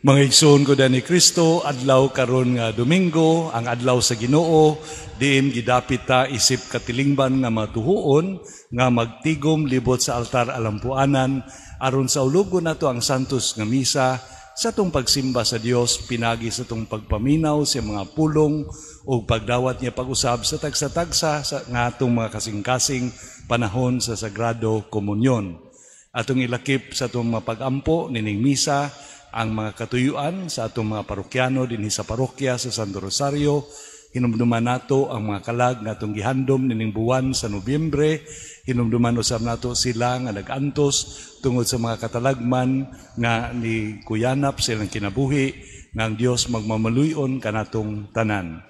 Mga igsoon ko ni Kristo, adlaw karon nga Domingo, ang adlaw sa Ginoo, diin gidapit ta isip katilingban nga matuhuon nga magtigom libot sa altar alampuanan aron sa ulogon nato ang santos nga misa sa tong pagsimba sa Dios pinagi sa tong pagpaminaw sa mga pulong o pagdawat niya pag-usab sa tagsa-tagsa sa nga atong mga kasing-kasing panahon sa Sagrado Komunyon. Atong ilakip sa atong mapag-ampo nining misa ang mga katuyuan sa atong mga parokyano dinhi sa parokya sa Santo Rosario. Hinumduman nato ang mga kalag nga atong gihandom nining buwan sa Nobyembre. Hinumduman usab nato sila nga nag-antos tungod sa mga katalagman nga ni kuyanap silang kinabuhi nga ang Dios magmamaluyon kanatong tanan.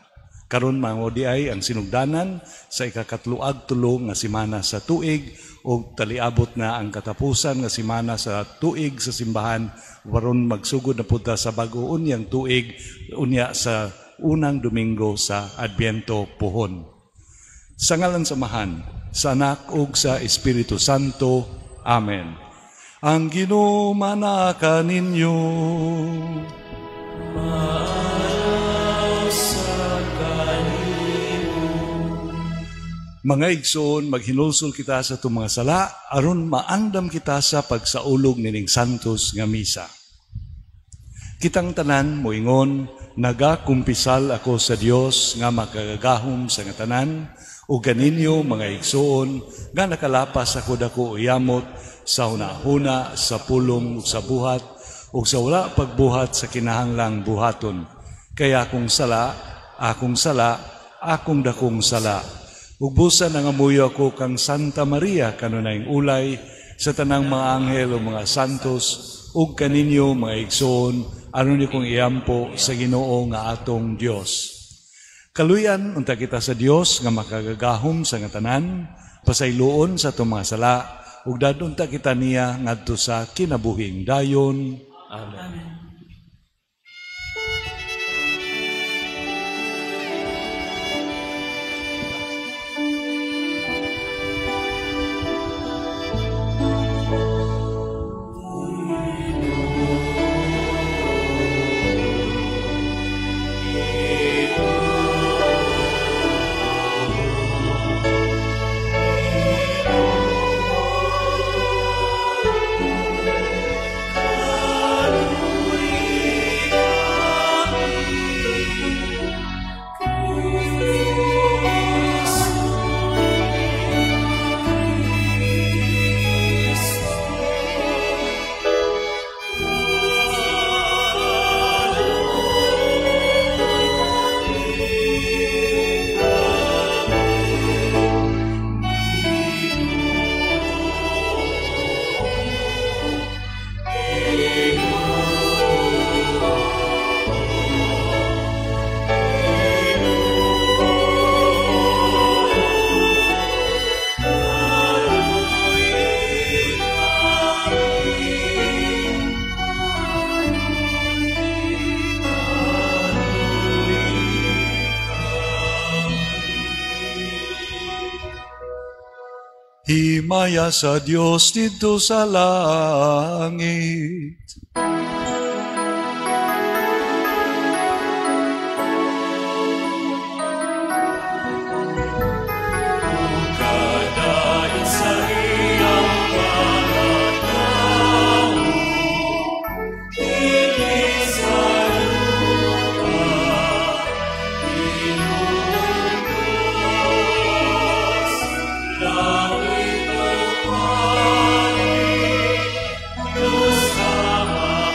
Karon mangodi ay ang sinugdanan sa ikakatluag-tulo nga semana sa tuig o taliabot na ang katapusan nga semana sa tuig sa simbahan waron magsugod na punta sa bag-o unyang tuig unya sa unang Domingo sa Adbyento Puhon. Sa ngalan samahan, sa Anak ug sa Espiritu Santo. Amen. Ang Ginoo manaka ninyo. Mga igsoon, maghinulsol kita sa itong mga sala, aron maandam kita sa pagsaulog nining santos nga misa. Kitang tanan, moingon, nagakumpisal ako sa Dios nga makagagahom sa nga tanan, o ganinyo mga igsoon, nga nakalapas ako dako uyamot sa hunahuna, sa pulong, sa buhat, o sa wala pagbuhat sa kinahanglang buhaton. Kaya akong sala, akong dakong sala. Ugbusan ang amuyo ako kang Santa Maria kanunayng ulay sa tanang mga anghel o mga santos ug kaninyo mga igsoon aron ni kong iampo sa Ginoo nga atong Dios. Kaluyan unta kita sa Dios nga makagagahom sa nga tanan, pasayloon sa atong mga sala ug dadon ta kita niya ngadto sa kinabuhing dayon. Amen. Himaya sa Dios dito sa langit. Kadait sa iyang panataw, hindi sa lupa, inundos, langit o langit, Diyos Ama.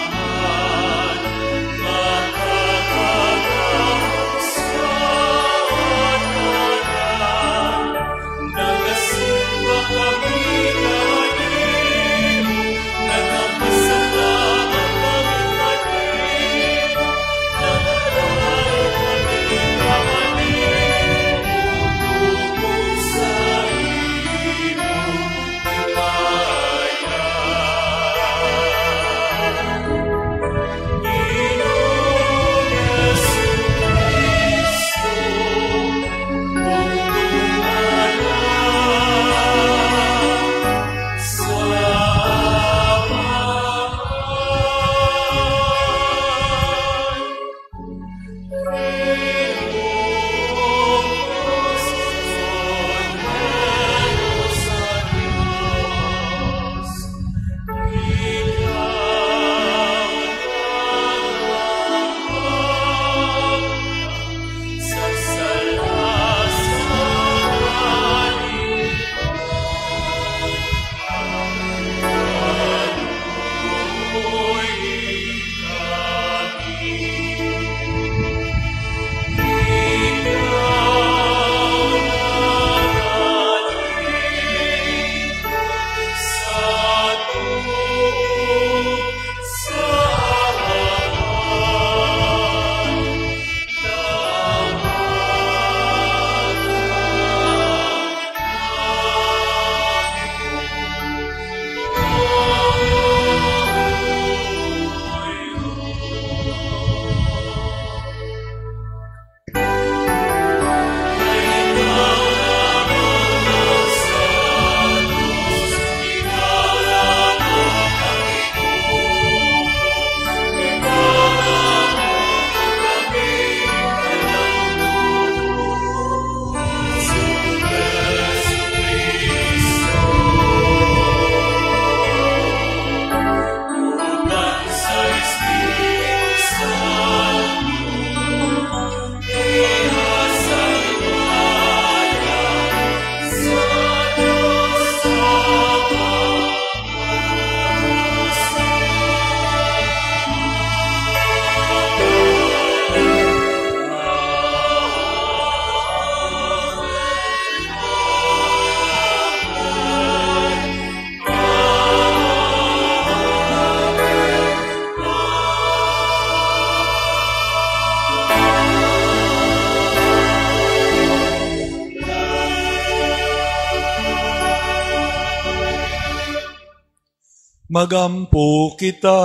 Magampo kita.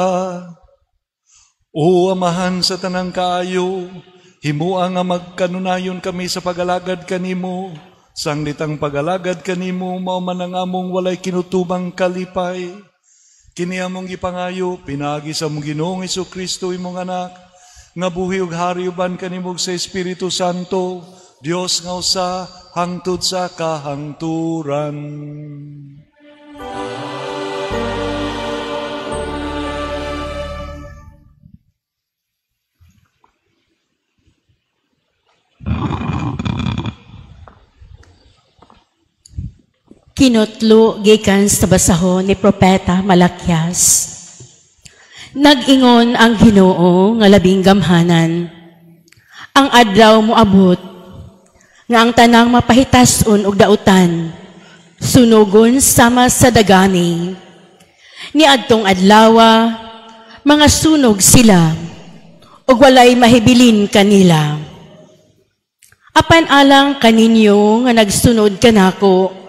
O Amahan sa tanang kaayo, himua nga magkanunayon kami sa pagalagad kanimo. Sanglitang pagalagad kanimo, mao man ang among walay kinutubang kalipay. Kini among gipangayo, pinagi sa among Ginoong Hesukristo imong anak, nga buhi ug hari uban kanimo sa Espiritu Santo, Dios nga usa hangtod sa kahangturan. Kinutlo gikan sa basahon ni Propeta Malakias. Nag-ingon ang Ginoo nga labing gamhanan. Ang adlaw moabot nga ang tanang mapahitason og dautan sunugon sama sa dagani. Niadtong adlawa mga sunog sila ug walay mahibilin kanila. Apan alang kaninyo nga nagsunod kanako,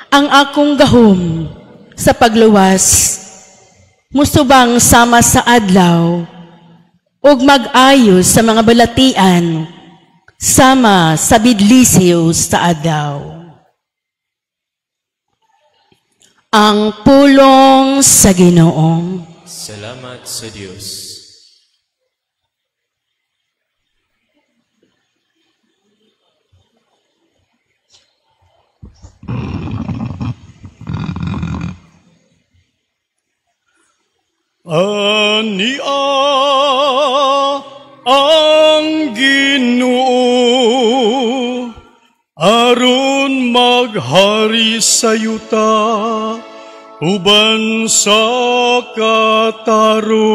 ang akong gahom sa pagluwas, musubang sama sa adlaw, ug mag-ayos sa mga balatian, sama sa bidlisiw sa adlaw. Ang pulong sa Ginoo. Salamat sa Diyos. Ania ang Ginoo aron maghari sa yuta uban sa katarong.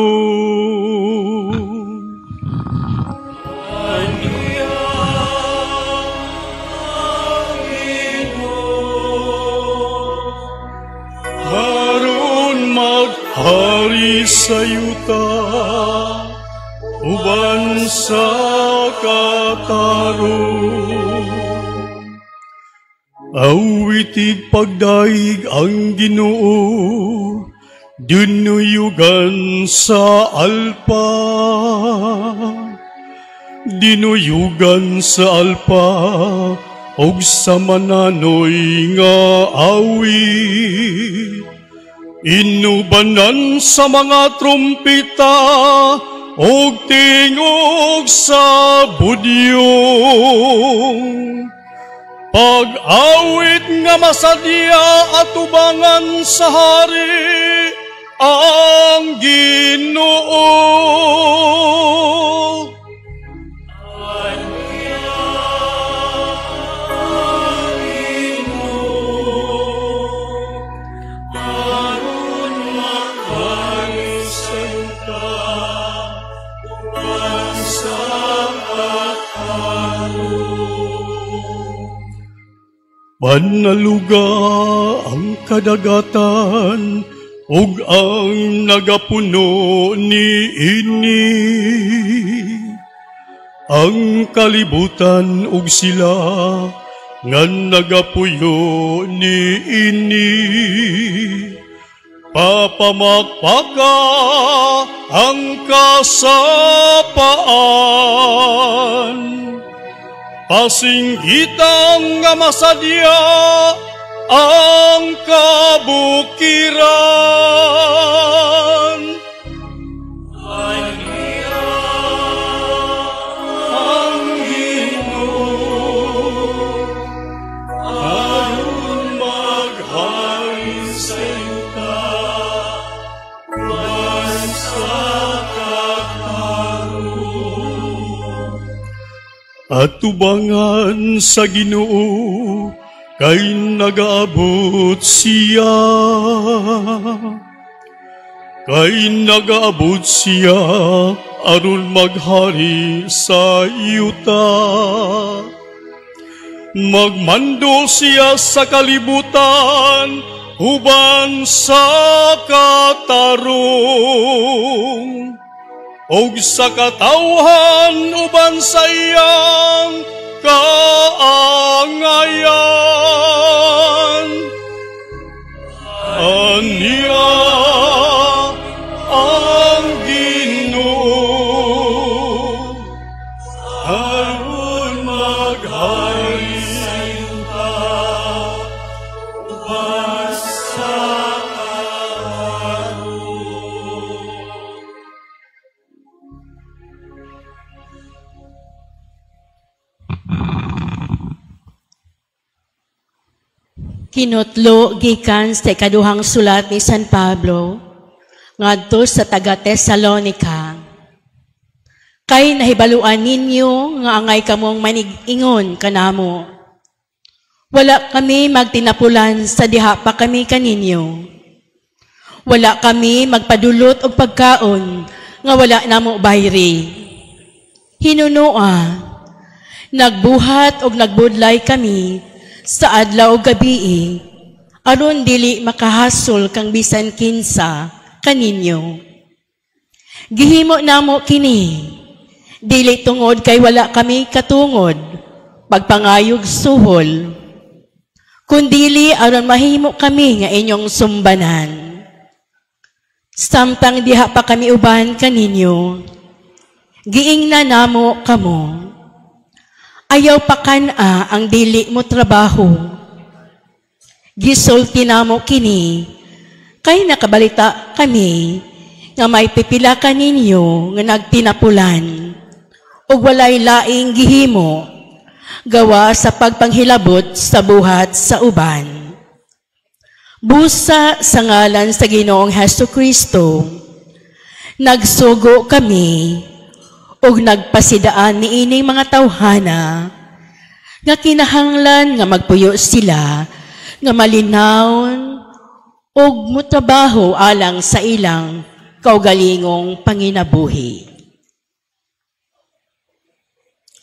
Hari sa yuta, uban sa katarong. Awitig pagdaig ang Ginoo, dinuyugan sa alpa. Dinuyugan sa alpa, og sa mananoy nga awit. Inubanan sa mga trumpita og tingog sa budyong. Pag-awit nga masadya at ubangan sa hari ang Ginoo. Panaluga ang kadagatan ug ang nagapuno ni ini. Ang kalibutan ug sila nga nagapuyo ni ini. Papamakpaka ang kasapaan. Pasinggitang nga masadya ang kabukiran. Ania ang Ginoo aron maghari sa yuta uban sa katarong. At tubangan sa Ginoo kay nagaabot siya. Kay nagaabot siya aron maghari sa yuta. Magmando siya sa kalibutan uban sa katarong. Og sa katawhan uban sa iyang kaangayan. Ania Tinutlo gikan sa ikaduhang sulat ni San Pablo ngadto sa taga Tesalonica. Kay nahibaluan ninyo nga angay kamong manig-ingon kanamo. Wala kami magtinapulan sa diha pa kami kaninyo. Wala kami magpadulot og pagkaon nga wala namo bayri. Hinunoa, nagbuhat og nagbudlay kami sa adlaw ug gabii aron dili makahasol kang bisan kinsa kaninyo. Gihimo namo kini dili tungod kay wala kami katungod pagpangayog suhol, kundili aron mahimo kami nga inyong sumbanan. Samtang diha pa kami uban kaninyo, giingna namo kamo. Ayaw pa kana ang dili mo trabaho. Gisulti namo kini, kay nakabalita kami nga may pipila kaninyo nga nagtinapulan ug walay laing gihimo gawa sa pagpanghilabot sa buhat sa uban. Busa sa ngalan sa Ginoong Hesukristo, nagsugo kami ug nagpasidaan niining mga tawhana nga kinahanglan nga magpuyo sila nga malinawon ug mutrabaho alang sa ilang kaugalingong panginabuhi.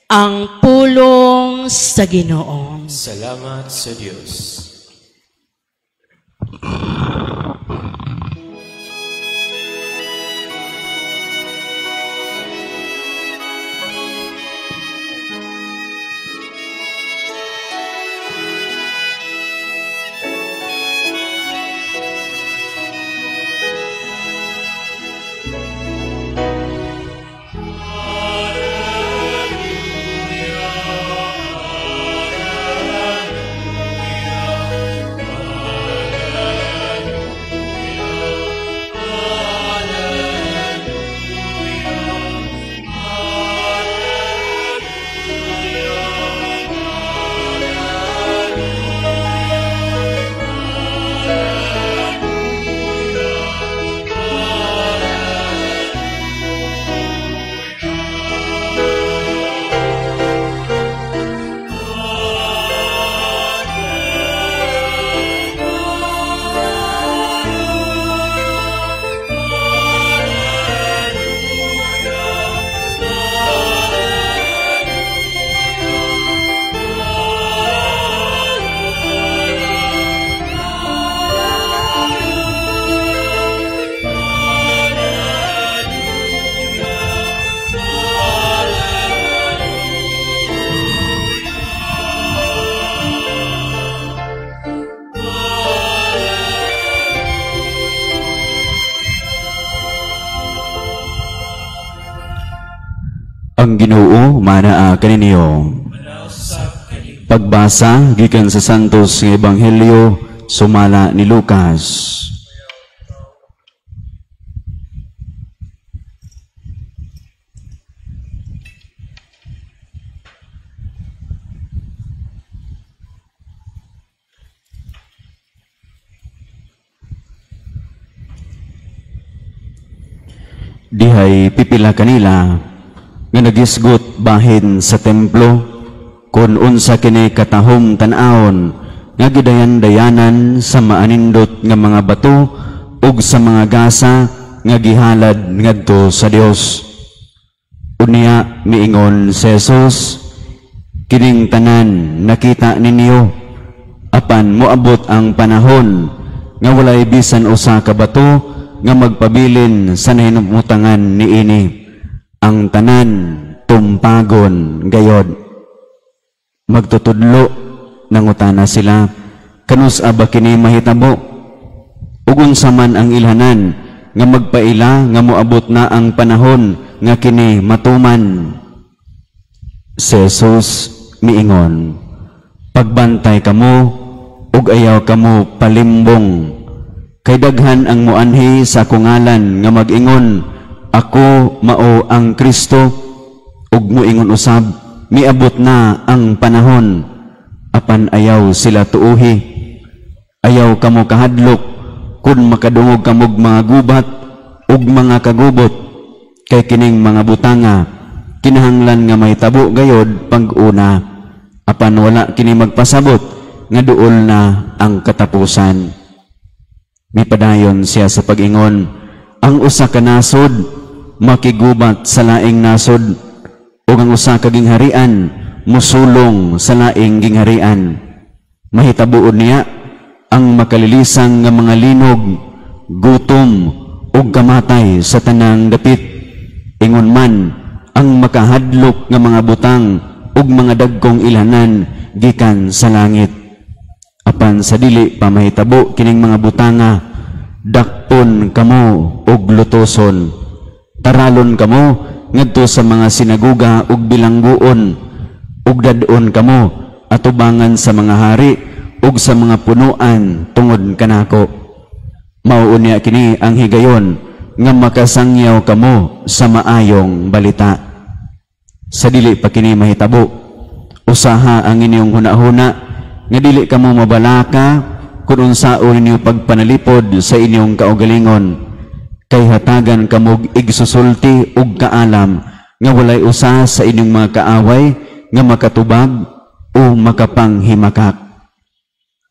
Ang pulong sa Ginoo. Salamat sa Diyos. Ang Ginoo manaa kaninyo. Pagbasa gikan sa Santos nga Ebanghelyo sumala ni Lucas. Dihay pipila kanila nga nagisgot bahin sa templo kun unsa kini katahom tan-awon nga gidayan-dayanan sa maanindot nga mga bato ug sa mga gasa nga gihalad ngadto sa Dios. Unya miingon si Jesus, kining tanan nakita ninyo, apan moabot ang panahon nga walay bisan usa ka bato nga magpabilin sa nahinumutangan niini. Ang tanan tumpagon gayod. Magtutudlo nangutana sila, kanus aba kini mahitabo? Ugon sa man ang ilhanan nga magpaila nga moabot na ang panahon nga kini matuman. Si Jesus miingon, pagbantay kamo ug ayaw kamo palimbong. Kay daghan ang muanhi sa kungalan nga mag-ingon, ako mao ang Kristo, ug muingon usab, miabot na ang panahon, apan ayaw sila tuuhi. Ayaw kamo kahadlok kun makadungog kamog mga gubat ug mga kagubot kay kining mga butanga kinahanglan nga may tabo gayod pag-una apan wala kini magpasabot nga duol na ang katapusan. Mipadayon siya sa pag-ingon, ang usa ka nasod makigubat sa laing nasod ug ang usa ka gingharian musulong sa laing gingharian. Mahitabuon niya ang makalilisang nga mga linog, gutom ug kamatay sa tanang dapit. Ingon man ang makahadlok nga mga butang ug mga dagkong ilhanan gikan sa langit. Apan sa dili pa mahitabo kining mga butanga, dakpon kamo ug lutoson. Taralon kamo ngadto sa mga sinaguga ug bilangguon, ug dadon kamo atubangan sa mga hari ug sa mga punuan tungod kanako. Mao unya kini ang higayon nga makasangyaw kamo sa maayong balita. Sa dili pa kini mahitabo, usaha ang inyong hunahuna nga dili kamo mabalaka kung unsaon ninyo pagpanalipod sa inyong kaugalingon, kay hatagan kamog igsusulti ug kaalam nga walay usa sa inyong mga kaaway nga makatubag o makapanghimakak.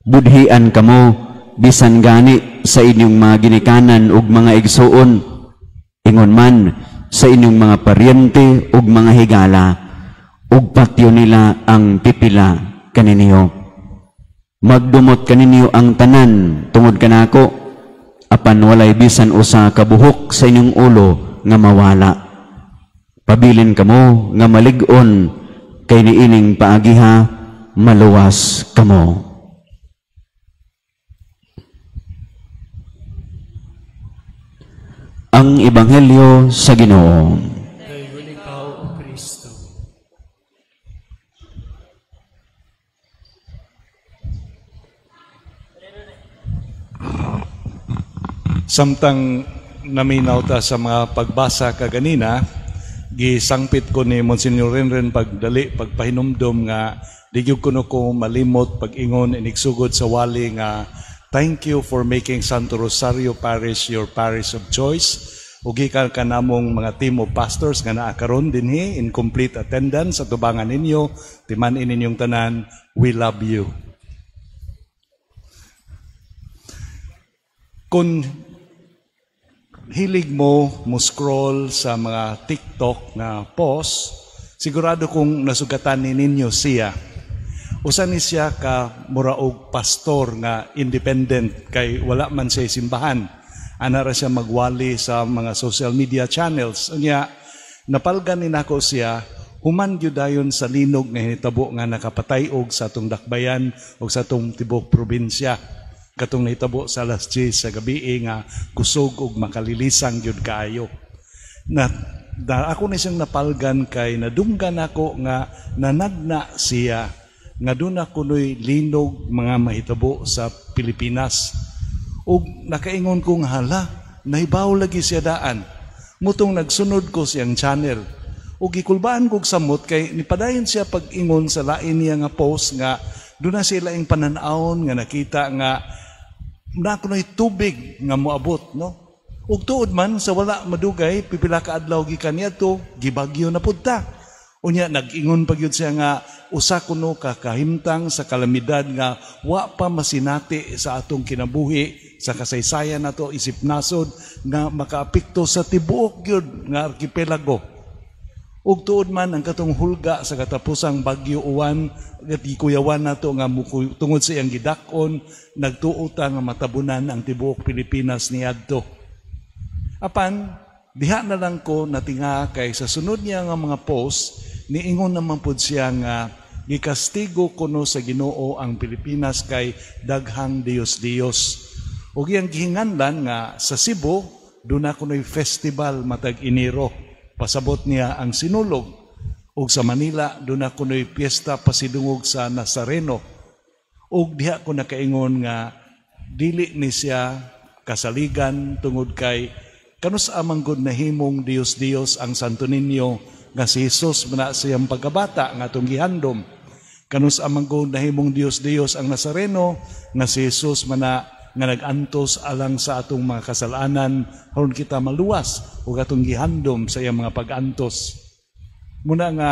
Budhian kamo bisan gani sa inyong mga ginikanan ug mga igsuon, ingon man sa inyong mga paryente ug mga higala, ug patyo nila ang pipila kaninyo. Magdumot kaninyo ang tanan tungod kanako, apan walay bisan usa ka buhok sa inyong ulo nga mawala. Pabilin kamo nga malig-on, kay niining paagiha maluwas kamo. Ang Ebanghelyo sa Ginoo. Dayon ikaw, O Kristo. Samtang naminaw ta sa mga pagbasa kaganina, gisangpit ko ni Monsignor Renren pagdali, pagpahinumdom nga digyog ko malimot pag-ingon inigsugod sa wali nga thank you for making Santo Rosario Parish your parish of choice. Ugi ka namong mga team of pastors nga naa karon dinhi in complete attendance sa tubangan ninyo, timan-in ninyong tanan, we love you. Kung hilig mo scroll sa mga TikTok na post, sigurado kung nasugatan ninyo siya. Usa ni siya ka muraog pastor nga independent kay wala man siya simbahan. Ana ra siya magwali sa mga social media channels. Unya napalgan ni nako siya human gyud dayon sa linog nga hinitabo nga nakapatayog sa atong dakbayan ug sa atong tibok probinsya. Katong nahitabo sa alas 10 sa gabi nga kusog ug makalilisang gyud kaayo. Na ako ni siyang napalgan kay nadunggan ako nga nanagna siya nga doon na kuno'y linog mga mahitabo sa Pilipinas. O nakaingon kong hala, naibaw lagi siya daan. Mutong nagsunod ko siyang channel. O gikulbaan kong samot kay nipadayon siya pag-ingon sa lain niya nga post nga doon na sila yung pananawon nga nakita nga na kuno'y tubig nga moabot, no? Ug tuod man sa wala madugay, pipila ka adlaw gikan niadto, gibagyo na pud ta. Unya nag-ingon pa gyud siya nga usa kuno ka kahimtang sa kalamidad nga wa pa masinati sa atong kinabuhi sa kasaysayan nato isip nasod nga makaapekto sa tibuok gyud nga arkipelago. Ug tuod man ang katong hulga sa katapusang Bagyo Uwan, gikuyawan nato nga tungod sa iyang gidakon, nagtuota nga matabunan ang tibuok Pilipinas niadto. Apan, diha na lang ko natinga kay sa sunod niya nga mga post, niingon naman pud siya nga gikastigo kuno sa Ginoo ang Pilipinas kay daghang Dios-Dios. Ug iyang gihinganlan nga sa Cebu, doon na kuno'y festival matag Enero. Pasabot niya ang sinulog. Ug sa Manila, doon na kuno'y piyesta pasidungog sa Nazareno. Ug diha ko nakaingon nga dili ni siya kasaligan tungod kay kanus amang gud nahimong Dios-Dios ang Santo Niño nga si Jesus na siyang pagkabata nga atong gihandom. Kanus amang nahimong Dios ang Nazareno, nga si Jesus nga nagantos alang sa atong mga kasalanan, haron kita maluwas ug atong gihandom sa iyang mga pag-antos. Muna nga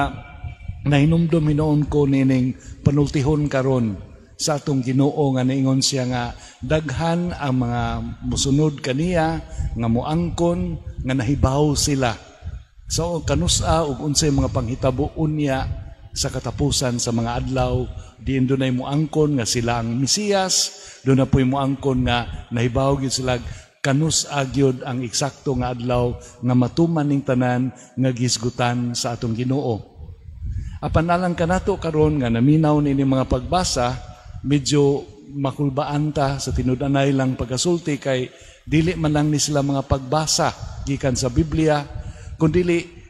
nahinumdom hinoon ko nining panultihon karon sa atong Ginoo nga naingon siya nga daghan ang mga musunod kaniya nga moangkon nga nahibaw sila. So kanusa ug unsay mga panghitabuon niya sa katapusan sa mga adlaw, diin dunay moangkon nga sila ang Mesiyas, doon na po'y moangkon nga nahibaw gyud sila kanusa gyud ang eksakto nga adlaw nga matuman ning tanan nga gisgutan sa atong Ginoo. Apan alang kanato karon nga naminaw nini mga pagbasa, medyo makulbaan ta sa tinud-anay lang pagasulti kay dili man lang ni sila mga pagbasa gikan sa Biblia, kundi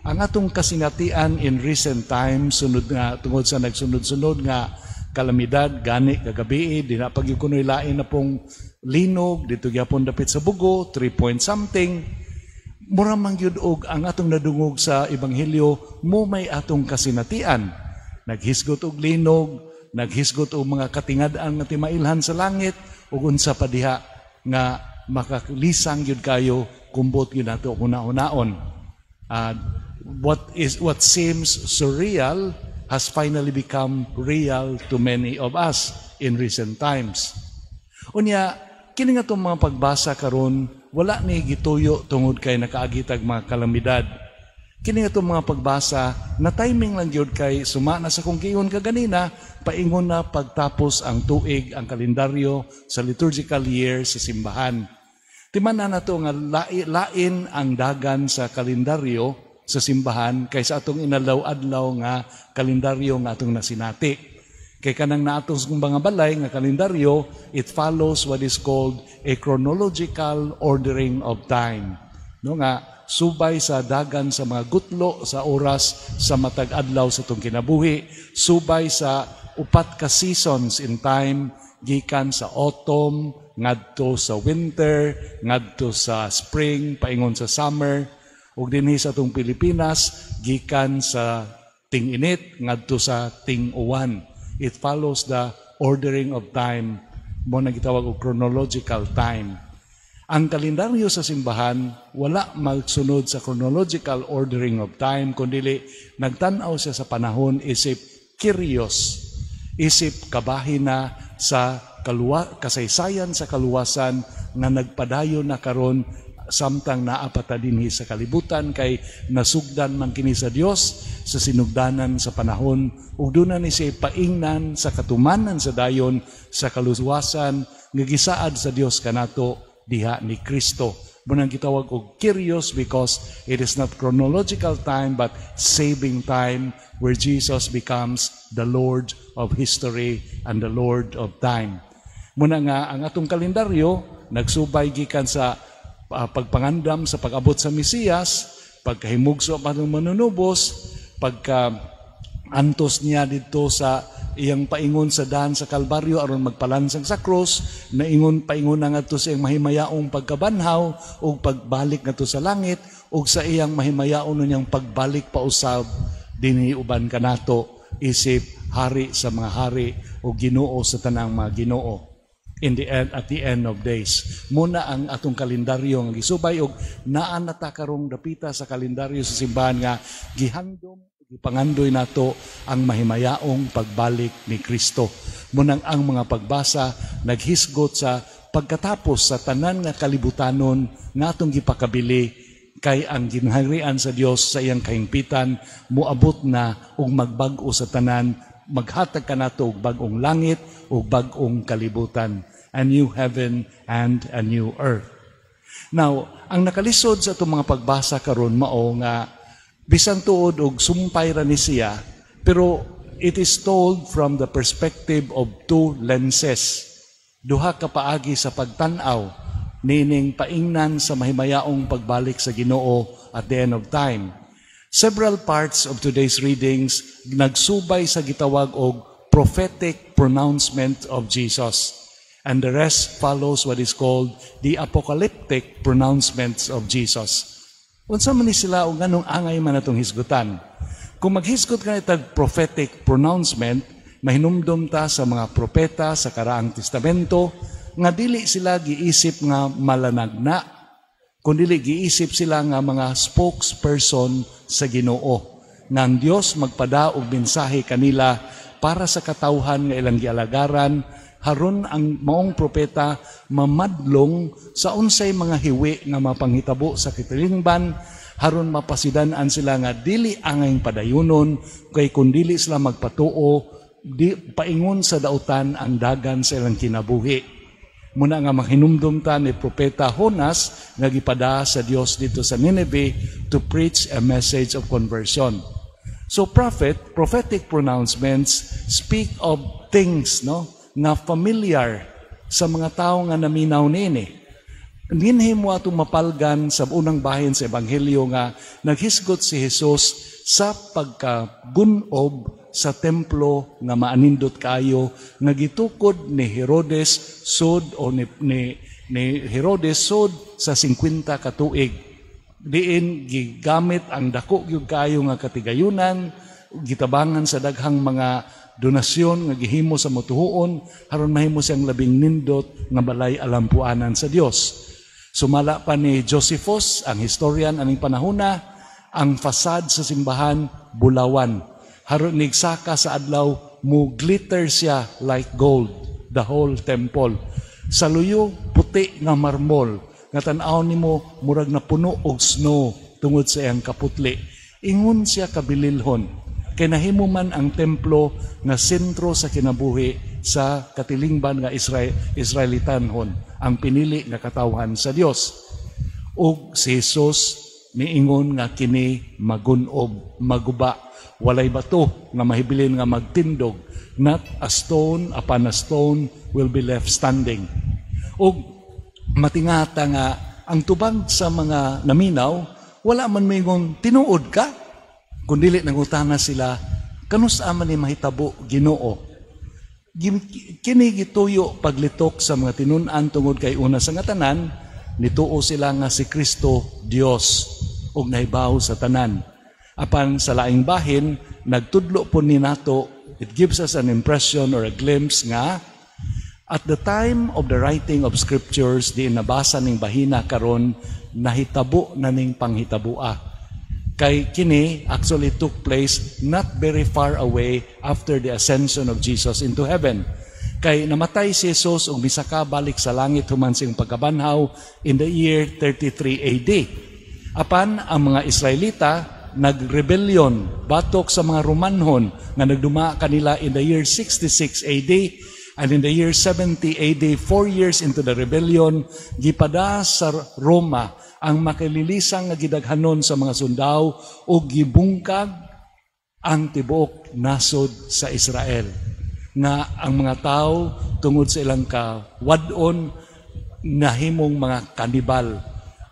ang atong kasingatian in recent times sunod nga tungod sa nagsunod-sunod nga kalamidad gani kagabi di na pagyukunoy lain na pong linog dito gyapon dapit sa Bugo 3 point something. Mura man gyud og ang atong nadungog sa ebanghelyo mo may atong kasinatian, naghisgot og linog, naghisgot og mga katingad-an nga timailhan sa langit ug unsa pa diha nga makalisang gyud kayo kumbot gyud nato una-unaon. What seems surreal has finally become real to many of us in recent times. Unya, kini nga itong mga pagbasa karon wala ni gituyo tungod kay nakaagitag mga kalamidad. Kini nga itong mga pagbasa na timing lang yun kay sumana sa kung kiyon kaganina, paingon na pagtapos ang tuig, ang kalendaryo sa liturgical year sa simbahan. Timanan na ito nga lain ang dagan sa kalendaryo sa simbahan kaysa atong inadlaw-adlaw nga kalendaryo nga atong nasinati. Kay kanang naatong mga balay nga kalendaryo, it follows what is called a chronological ordering of time. No nga subay sa dagan sa mga gutlo sa oras sa matag adlaw sa atong kinabuhi, subay sa upat ka seasons in time gikan sa autumn ngadto sa winter, ngadto sa spring, paingon sa summer. Ug dinhi sa atong Pilipinas gikan sa ting-init ngadto sa ting-uwan. It follows the ordering of time, mo na gitawag og chronological time. Ang kalendaryo sa simbahan wala magsunod sa chronological ordering of time, kundi nagtan-aw siya sa panahon isip kyrios, isip kabahin na sa kasaysayan sa kaluwasan nga nagpadayon na karon samtang naapata dinhi sa kalibutan kay nasugdan man kini sa Dios sa sinugdanan sa panahon ug duna ni siya paingnan sa katumanan sa dayon sa kaluwasan nga gisaad sa Dios kanato diha ni Kristo. Munang gitawag og kyrios because it is not chronological time but saving time where Jesus becomes the Lord of history and the Lord of time. Muna nga ang atong kalendaryo nagsubay gikan sa pagpangandam sa pag-abot sa Mesiyas, pagkahimugso pa ng manunubos, pagka-antos niya dito sa iyang paingon sa daan sa Kalbaryo aron magpalansang sa krus, paingon na nga ito sa iyang mahimayaong pagkabanhaw o pagbalik nga ito sa langit o sa iyang mahimayaong niyang pagbalik pausab dinhi uban kanato isip hari sa mga hari o Ginoo sa tanang mga Ginoo. At the end of days. Muna ang atong kalendaryo nga gisubay og naa nata karong dapita sa kalendaryo sa simbahan nga gihandom, gipangandoy nato ang mahimayaong pagbalik ni Kristo. Munang ang mga pagbasa naghisgot sa pagkatapos sa tanan nga kalibutanon nga atong gipakabili kay ang ginharian sa Dios sa iyang kahimpitan moabot na og magbag-o sa tanan, maghatag kanato og bag-ong langit o bag-ong kalibutan, a new heaven and a new earth. Now, ang nakalisod sa itong mga pagbasa karon mao nga bisan tuod og sumpay ra ni siya, pero it is told from the perspective of two lenses. Duha ka paagi sa pagtan-aw nining paingnan sa mahimayaong pagbalik sa Ginoo at the end of time. Several parts of today's readings nagsubay sa gitawag og prophetic pronouncement of Jesus. And the rest follows what is called the apocalyptic pronouncements of Jesus. Unsa man ni sila o ganong angay man atong hisgutan. Kung maghisgot ka itag prophetic pronouncement, Mahinumdom ta sa mga propeta sa karaang testamento nga dili sila giisip nga malanagna, kundi giisip sila nga mga spokesperson sa Ginoo. Nga ang Dios magpada og mensahe kanila para sa katawhan nga ilang gialagaran, haron ang maong propeta mamadlong sa unsay mga hiwi nga mapanghitabo sa katilingban, haron mapasidan-an sila nga dili angay padayunon, kay kundili sila magpatuo, di paingon sa dautan ang dagan sa ilang kinabuhi. Muna nga mahinumdum ta ni Propeta Jonas nga gipada sa Dios dito sa Nineveh to preach a message of conversion. So prophetic pronouncements speak of things nga familiar sa mga tao nga naminaw nini. Dinhi mo atong mapalgan sa unang bahin sa Ebanghelyo nga naghisgot si Jesus sa pagkagunob sa templo nga maanindot kayo nga gitukod ni Herodes sud ni Herodes sud sa 50 ka tuig. Diin gigamit ang dako gyud kayo nga katigayunan, gitabangan sa daghang mga donasyon nga gihimo sa motuhuon aron mahimo siyang labing nindot nga balay alampuanan sa Dios. Sumala pa ni Josephus, ang historian aning panahona, ang fasad sa simbahan bulawan. Haron nigsaka sa adlaw mo glitter siya like gold, the whole temple. Sa luyo puti nga marmol, nga tan-aw nimo murag na puno og snow tungod sa iyang kaputli. Ingon siya kabililhon. Kay nahimo man ang templo nga sentro sa kinabuhi sa katilingban nga Israelitanhon, ang pinili nga katawhan sa Dios. Ug si Jesus miingon nga kini magunob, maguba, walay bato nga mahibilin nga magtindog, not a stone upon a stone will be left standing. Ug matingata nga ang tubag sa mga naminaw, wala man mingon tinuod ka, kundili nangutana sila, kanusa man ni mahitabo Ginoo? Kini gituyo paglitok sa mga tinun-an tungod kay una sa nga tanan, nituo sila nga si Kristo Dios ug nahibaw sa tanan. Apan sa laing bahin, nagtudlo po ni nato, it gives us an impression or a glimpse nga at the time of the writing of scriptures, di nabasa ning bahina karon, nahitabo na ning panghitaboa. Kay kini actually took place not very far away after the ascension of Jesus into heaven. Kay namatay si Jesus ug misaka balik sa langit human sing pagkabanhaw in the year 33 AD. Apan ang mga Israelita nagrebellion batok sa mga Romanhon nga nagduma kanila in the year 66 AD, and in the year 70 AD, 4 years into the rebellion, gipada sa Roma ang makalilisang nga gidaghanon sa mga sundao o gibungkag ang tibuok nasod sa Israel. Nga ang mga tao tungod sa ilang kawadon nahimong mga kanibal.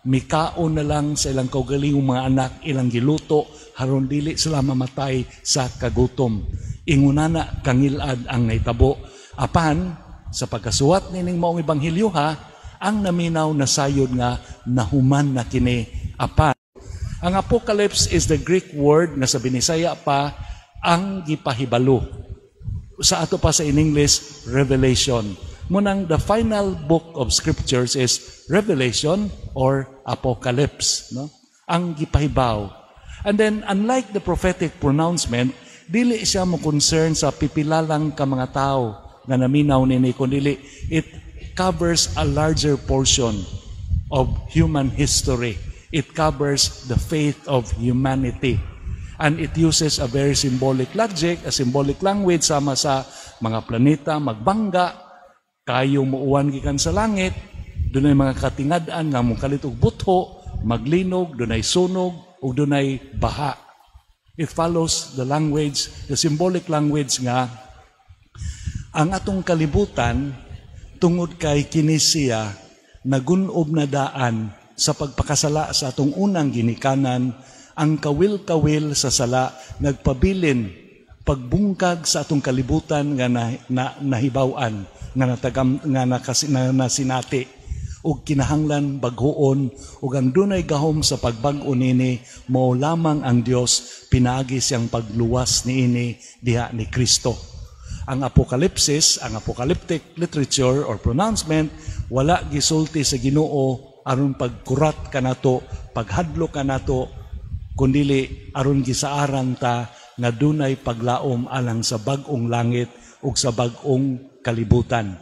Mikaon na lang sa ilang kaugalingong mga anak ilang giluto haron dili sila mamatay sa kagutom. Ingunana kangilad ang naitabo. Apan sa pagkasuwat nining maong ebanghelyo ang naminaw na sayod nga nahuman na kini apan. Ang Apocalypse is the Greek word nga sa Binisaya pa ang gipahibalo. Sa ato pa sa in English, Revelation. Munang the final book of scriptures is Revelation or Apocalypse, no? Ang gipahibaw. And then unlike the prophetic pronouncement, dili siya mo concern sa pipilalang ka mga tao nga naminaw nini, kundi it covers a larger portion of human history. It covers the faith of humanity. And it uses a very symbolic logic, a symbolic language sama sa mga planeta, magbangga, kayong muuwan gikan sa langit, dunay mga katingad-an nga mong kalit og butho, maglinog, dunay sunog, ug dunay baha. It follows the language, the symbolic language nga ang atong kalibutan tungod kay kini siya nagunob na daan sa pagpakasala sa atong unang ginikanan, ang kawil-kawil sa sala nagpabilin pagbungkag sa atong kalibutan nga nahibaw-an nga nasinati ug kinahanglan baghoon ug ang dunay gahom sa pagbag-o nini mao lamang ang Dios pinaagi siyang pagluwas niini diha ni Kristo. Ang apokalipsis, ang apocalyptic literature or pronouncement, wala gisulti sa Ginoo aron pagkurat kanato, paghadlo kanato, kundili aron gisaaran ta nga dunay paglaom alang sa bag-ong langit ug sa bag-ong kalibutan.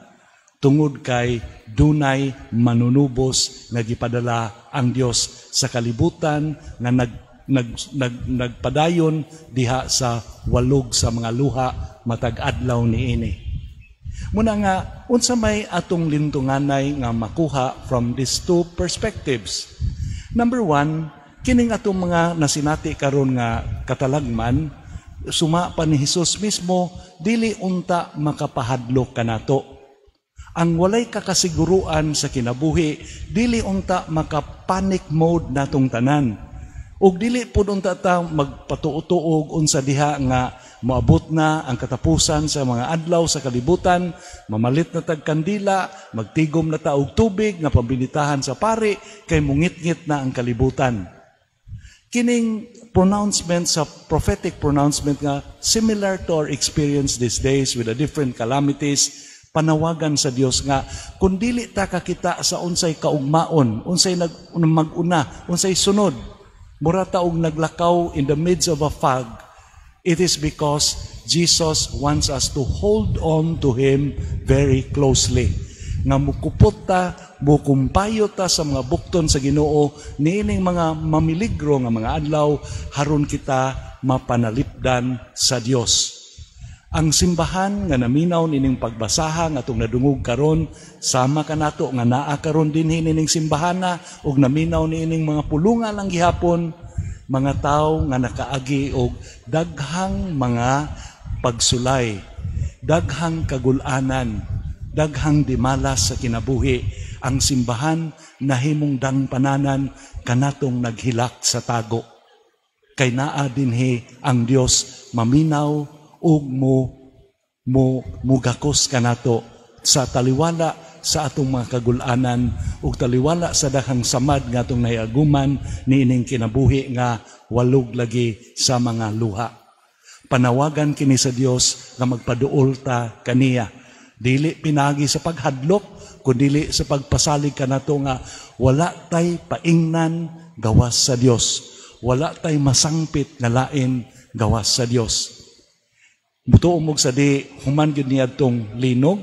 Tungod kay dunay manunubos nga gipadala ang Dios sa kalibutan nga nagpadayon diha sa walog sa mga luha matag adlaw niini. Muna nga unsa may atong lintunganay nga makuha from these two perspectives. Number one, kining atong mga nasinati karon nga katalagman, suma pa ni Hesus mismo, dili unta makapahadlok kanato. Ang walay kakasiguruan sa kinabuhi, dili unta maka-panic mode natong tanan. Ug dili pud unta ta magpatuo-tuog unsa diha nga moabot na ang katapusan sa mga adlaw sa kalibutan, mamalit na tag kandila, magtigom na ta og tubig nga pabilitahan sa pari kay mungit-ngit na ang kalibutan. Kining pronouncement sa prophetic pronouncement nga similar to our experience these days with the different calamities, panawagan sa Dios nga kun dili ta kakita sa unsay kaugmaon, unsay maguna, unsay sunod, mura ta og naglakaw in the midst of a fog, it is because Jesus wants us to hold on to Him very closely. Nga mukupot ta, mukumpayo ta sa mga bukton sa Ginoo, niining mga mamiligro nga mga adlaw, haron kita mapanalipdan sa Dios. Ang simbahan nga naminaw nining pagbasaha nga atong nadungog karon, sama kanato nga naa karon dinhi nining simbahana ug naminaw niining mga pulungan lang gihapon, mga tawo nga nakaagi og daghang mga pagsulay, daghang kagulanan, daghang dimalas sa kinabuhi. Ang simbahan nahimong dangpananan kanatong naghilak sa tago. Kay naa dinhi ang Dios maminaw ug mugakos kanato sa taliwala sa atong mga kagulanan ug taliwala sa daghang samad nga atong nahiaguman niining kinabuhi nga walog lagi sa mga luha. Panawagan kini sa Dios nga magpaduol ta kaniya, dili pinagi sa paghadlok kundi sa pagpasalig kanato nga wala tay paingnan gawas sa Dios, wala tay masangpit nga lain gawas sa Dios. Butuom og sa di human gyud niadtong linog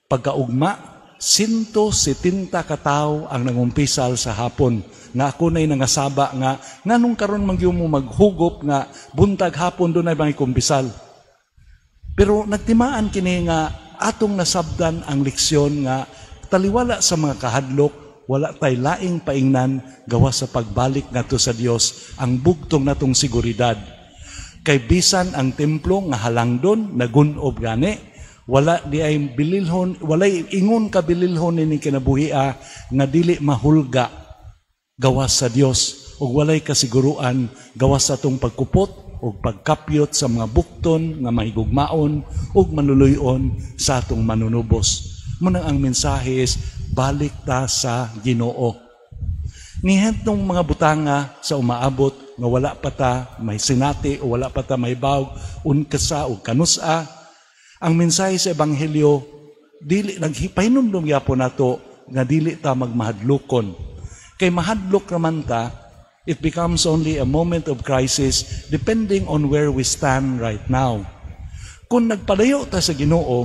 pagkaugma 170 ka tawo ang nangumpisal sa hapon nga ako nay nangasaba nga nganong karon man gyud mo maghugop nga buntag hapon dunay bang kumpisal. Pero nagtimaan kini nga atong nasabdan ang leksyon nga taliwala sa mga kahadlok wala tay laing paingnan gawas sa pagbalik nato sa Dios ang bugtong natong seguridad. Kay bisan ang templo nga halangdon nagunob gani, wala di ay bililhon, walay ingon ka bililhon ni kinabuhia nga dili mahulga gawas sa Dios ug walay kasiguruan gawas sa atong pagkupot ug pagkapyot sa mga bukton nga mahigugmaon ug manuluyon sa atong manunubos. Munang ang mensahe is balik ta sa Ginoo. Nihentong mga butanga sa umaabot nga wala pa ta may sinati o wala pa ta may bawg unkasa o kanusa. Ang mensahe sa ebanghelyo dili naghipahinumdum gyapon nato nga dili ta magmahadlokon. Kay mahadlok raman ta, it becomes only a moment of crisis depending on where we stand right now. Kung nagpadayo ta sa Ginoo,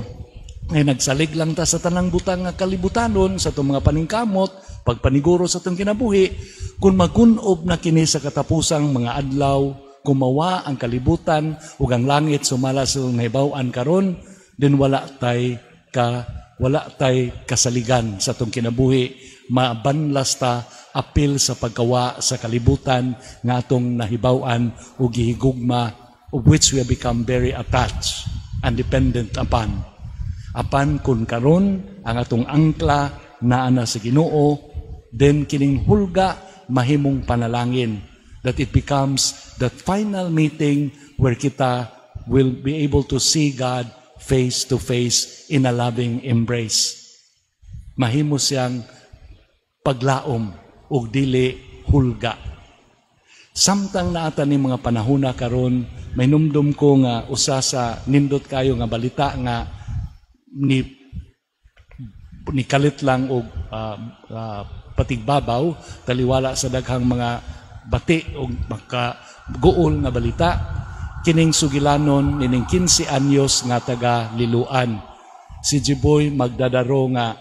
ay nagsalig lang ta sa tanang butang nga kalibutanon sa itong mga paningkamot, pagpaniguro sa itong kinabuhi, kung magunob na kini sa katapusang mga adlaw, kumawa ang kalibutan ug ang langit sumala sa nahibaw-an karon, then wala tay kasaligan sa itong kinabuhi, mabanlas ta apil sa pagkawa sa kalibutan nga atong nahibaw-an ug gihigugma of which we have become very attached and dependent upon. Apan kun karon ang atong angkla naa na sa Ginoo, then kining hulga mahimong panalangin that it becomes that final meeting where kita will be able to see God face to face in a loving embrace. Mahimo siyang paglaom ug dili hulga. Samtang naata ni mga panahona karon may numdum ko nga usa sa nindot kayo nga balita nga ni kalit lang og patigbabaw taliwala sa daghang mga bati og makaguol nga balita. Kining sugilanon nining 15 anyos nga taga Liloan. Si Jiboy magdadaro nga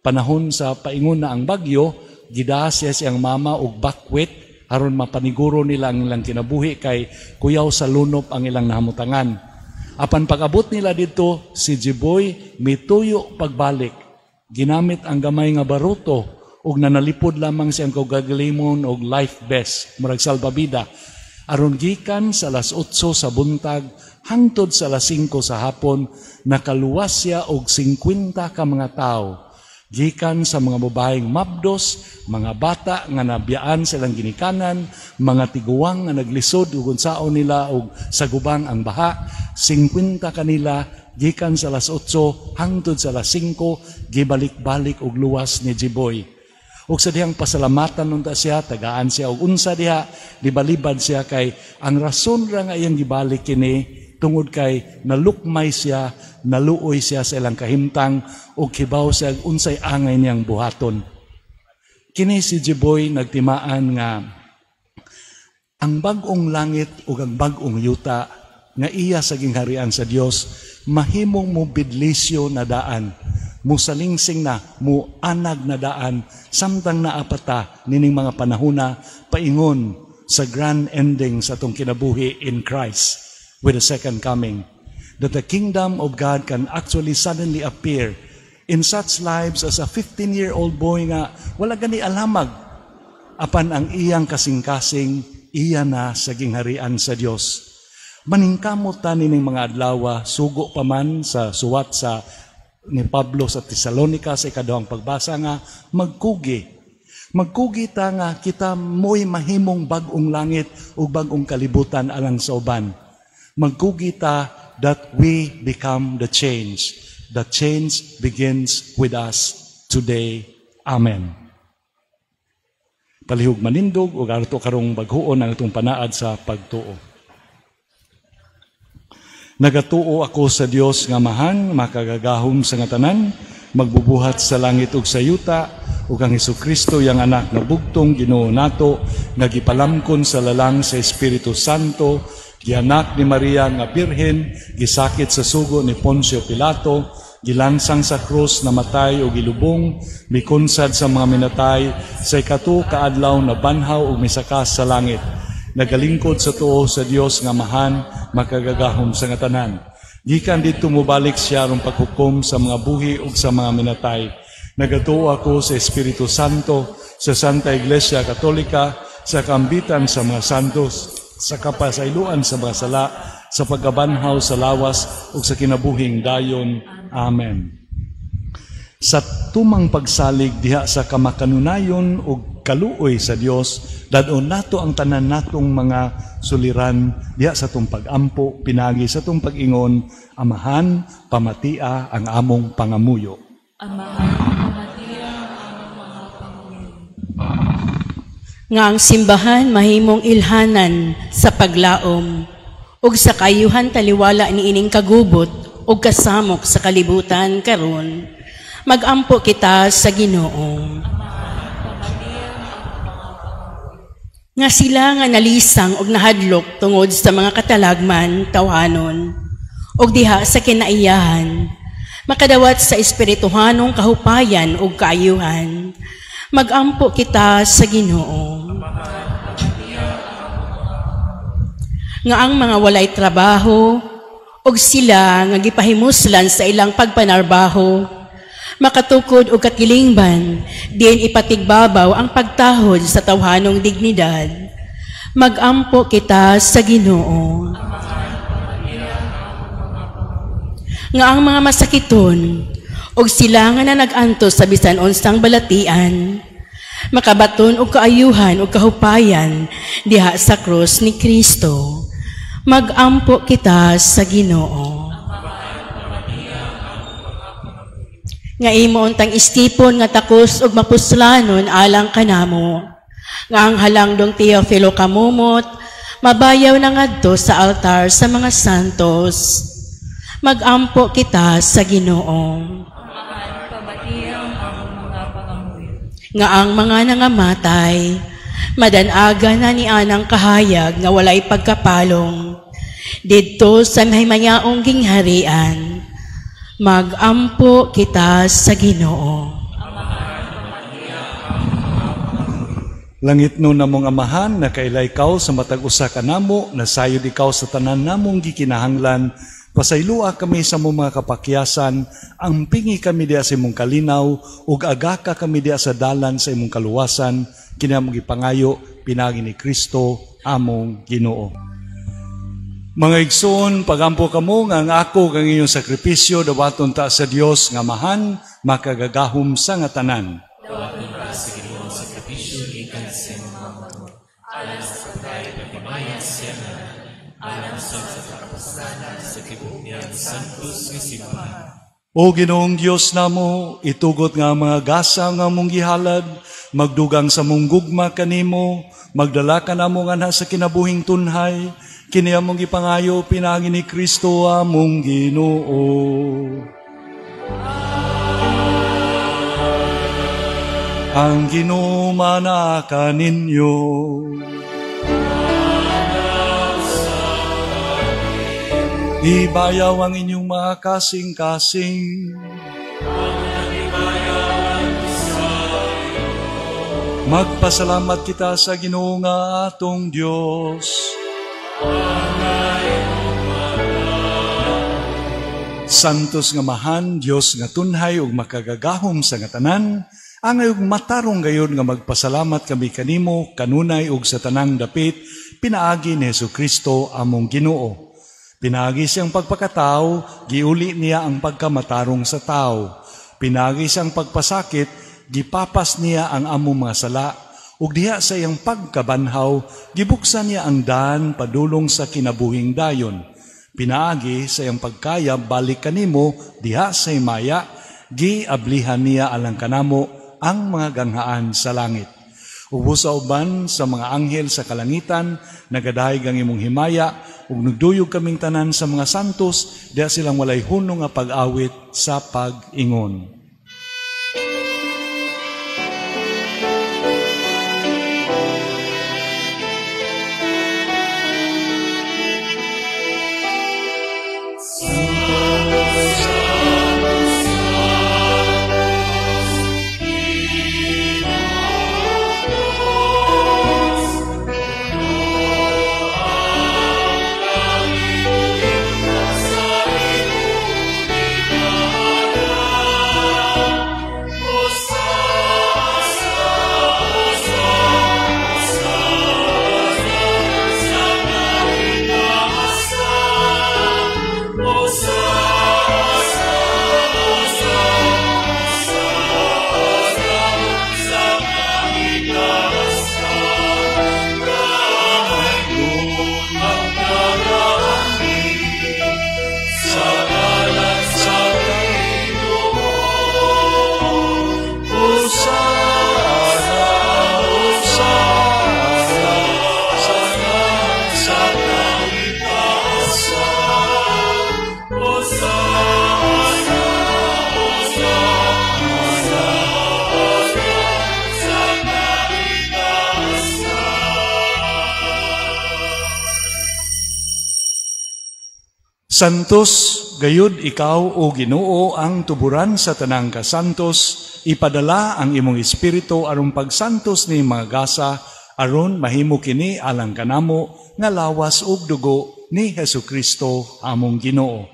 panahon sa paingon na ang bagyo, gidaha siya siyang mama og bakwit aron mapaniguro nila ang ilang kinabuhi kay kuyaw sa lunop ang ilang nahamutangan. Apan pag-abot nila dito, si Jiboy mituyo pagbalik. Ginamit ang gamay nga baruto ug nanalipod lamang siyang kagalimon og life vest, murag salbabida. Aron gikan sa alas 8 sa buntag hangtod sa alas 5 sa hapon, nakaluwas siya og 50 ka mga tao. Gikan sa mga babaeng mabdos, mga bata nga nabiyaan silang ginikanan, mga tiguwang nga naglisod ug unsaon nila og sagubang ang baha, 50 kanila gikan sa alas 8 hangtod sa alas 5 gibalik-balik og luwas ni Jiboy. Ug sa dihang pasalamatan nunta siya, tagaan siya og unsa diha, libalibad siya kay ang rason ra nga iyang gibalik kini tungod kay nalukmay siya, naluoy siya sa ilang kahimtang ug kibaw siya unsay angay niyang buhaton. Kini si Jiboy nagtimaan nga ang bag-ong langit ug ang bag-ong yuta nga iya sa gingharian sa Dios mahimong mo bidlisyo na daan, musalingsing na, mo anag na daan, samtang naapata nining mga panahuna paingon sa grand ending sa atong kinabuhi in Christ with the second coming. That the kingdom of God can actually suddenly appear in such lives as a 15-year-old boy nga wala gani alamag. Apan ang iyang kasing-kasing, iya na sa gingharian sa Dios. Maningkamot ta nining mga adlaw, sugo pa man sa suwat sa ni Pablo sa Tesalonica sa ikaduhang pagbasa nga magkugi. Magkugi ta nga kita mo'y mahimong bag-ong langit ug bag-ong kalibutan alang sa uban. Magkugi ta that we become the change. The change begins with us today. Amen. Palihog manindog ug arto karong baghuon ang itong panaad sa pagtuo. Nagatuo ako sa Dios nga mahang makagagahom sa nga tanan, magbubuhat sa langit ug sa yuta, ug ang Hesukristo yang anak nga bugtong Ginoo nato, nga gipalamkon sa lalang sa Espiritu Santo, gianak ni Maria nga birhen, gisakit sa sugo ni Poncio Pilato, gilansang sa krus, namatay o gilubong, mikunsad sa mga minatay, sa ikato kaadlaw na banhaw o misakas sa langit. Nagalingkod sa tuo sa Dios nga mahan, makagagahom sa nga tanan. Gikan dito mubalik siya rong paghukom sa mga buhi ug sa mga minatay. Nagatuo ako sa Espiritu Santo, sa Santa Iglesia Katolika, sa kambitan sa mga santos, sa kapasayloan sa mga sala, sa pagkabanhaw sa lawas ug sa kinabuhing dayon. Amen. Sa tumang pagsalig diha sa kamakanunayon ug kaluoy sa Dios, dadon nato ang tanan natong mga suliran diha sa tung pagampo, pinagi sa tung pag-ingon, amahan, pamatia ang among pangamuyo. Amahan, pamatia ang among mga pangamuyo. Nga ang simbahan mahimong ilhanan sa paglaom, ug sa kayuhan taliwala ni ining kagubot, ug kasamok sa kalibutan karon. Magampo kita sa Ginoo. Nga sila nga nalisang og nahadlok tungod sa mga katalagman, tawhanon, og diha sa kinaiyahan, makadawat sa espirituhanong kahupayan ug kaayuhan. Magampo kita sa Ginoo. Nga ang mga walay trabaho og sila nga gipahimuslan sa ilang pagpanarbaho, makatukod o katilingban, diin ipatigbabaw ang pagtahod sa tawhanong dignidad. Magampo kita sa Ginoo. Nga ang mga masakiton, og sila nga na nag-antos sa bisan unsang balatian, makabaton og kaayuhan og kahupayan diha sa krus ni Kristo. Magampo kita sa Ginoo. Nga imo untang istipon nga takos ug mapuslanon alang kanamo. Nga ang halangdong Teofilo kamumot, mabayaw na ngadto sa altar sa mga santos. Magampo kita sa Ginoo. Amahan pamatiyang ang mga pangamuyo. Nga ang mga nangamatay, madanaga na ni anang kahayag nga walay pagkapalong. Didto sa mahimayaong gingharian, magampo kita sa Ginoo. Langit no namong amahan, na kailay ikaw sa matag usa ka namo, nasayod ikaw sa tanan namong gikinahanglan, pasaylua kami sa mong mga kapakyasan, ang pingi kami diya sa imong kalinaw, ug agaka kami diya sa dalan sa imong kaluwasan, kinamong ipangayo, pinagi ni Kristo, among Ginoo. Mga igsoon, pagampo kamo nga ang ako kang inyong sakripisyo, dawaton ta sa Dios nga amahan, makagagahom sa nga tanan. Dawaton ta sa Ginoo sa sakripisyo gikan sa mga mato. Alang sa pagkain paghimayan siya na alang sa kapasanan sa kibuyan santos nga simbahan. O Ginoong Dios namo, itugot nga mga gasa nga mong gihalad, magdugang sa mong gugma kanimo, magdala ka namo nga sa kinabuhing tunhay, kini among gipangayo pinagi ni Kristo among Ginoo. Ang Ginoo manaka ninyo. Ibayaw ang inyong mga kasing-kasing. Magpasalamat kita sa Ginoo nga atong Dios. Santos nga mahan, Dios nga tunhay ug makagagahom sa nga tanan, angay ug matarong gayon nga magpasalamat kami kanimo kanunay ug sa tanang dapit pinaagi ni Hesukristo among Ginoo. Pinaagi siyang pagpakatao, giuli niya ang pagkamatarong sa tao. Pinaagi siyang pagpasakit, gipapas niya ang among mga sala, ug diha sa iyang pagkabanhaw, gibuksan niya ang daan padulong sa kinabuhing dayon. Pinaagi sa iyang pagkaya balik kanimo diha sa himaya, giablihan niya alang kanamo ang mga ganghaan sa langit. Ubos sa uban sa mga anghel sa kalangitan, nagadahay ang imong himaya, ug nagduyog kaming tanan sa mga santos, diha silang walay hunong nga pag-awit sa pag-ingon. Santos, gayud ikaw o Ginoo ang tuburan sa tanang kasantos, ipadala ang imong espiritu aron pagsantos ni mga gasa, aron mahimo kini alang kanamo nga lawas ug dugo ni Hesukristo among Ginoo.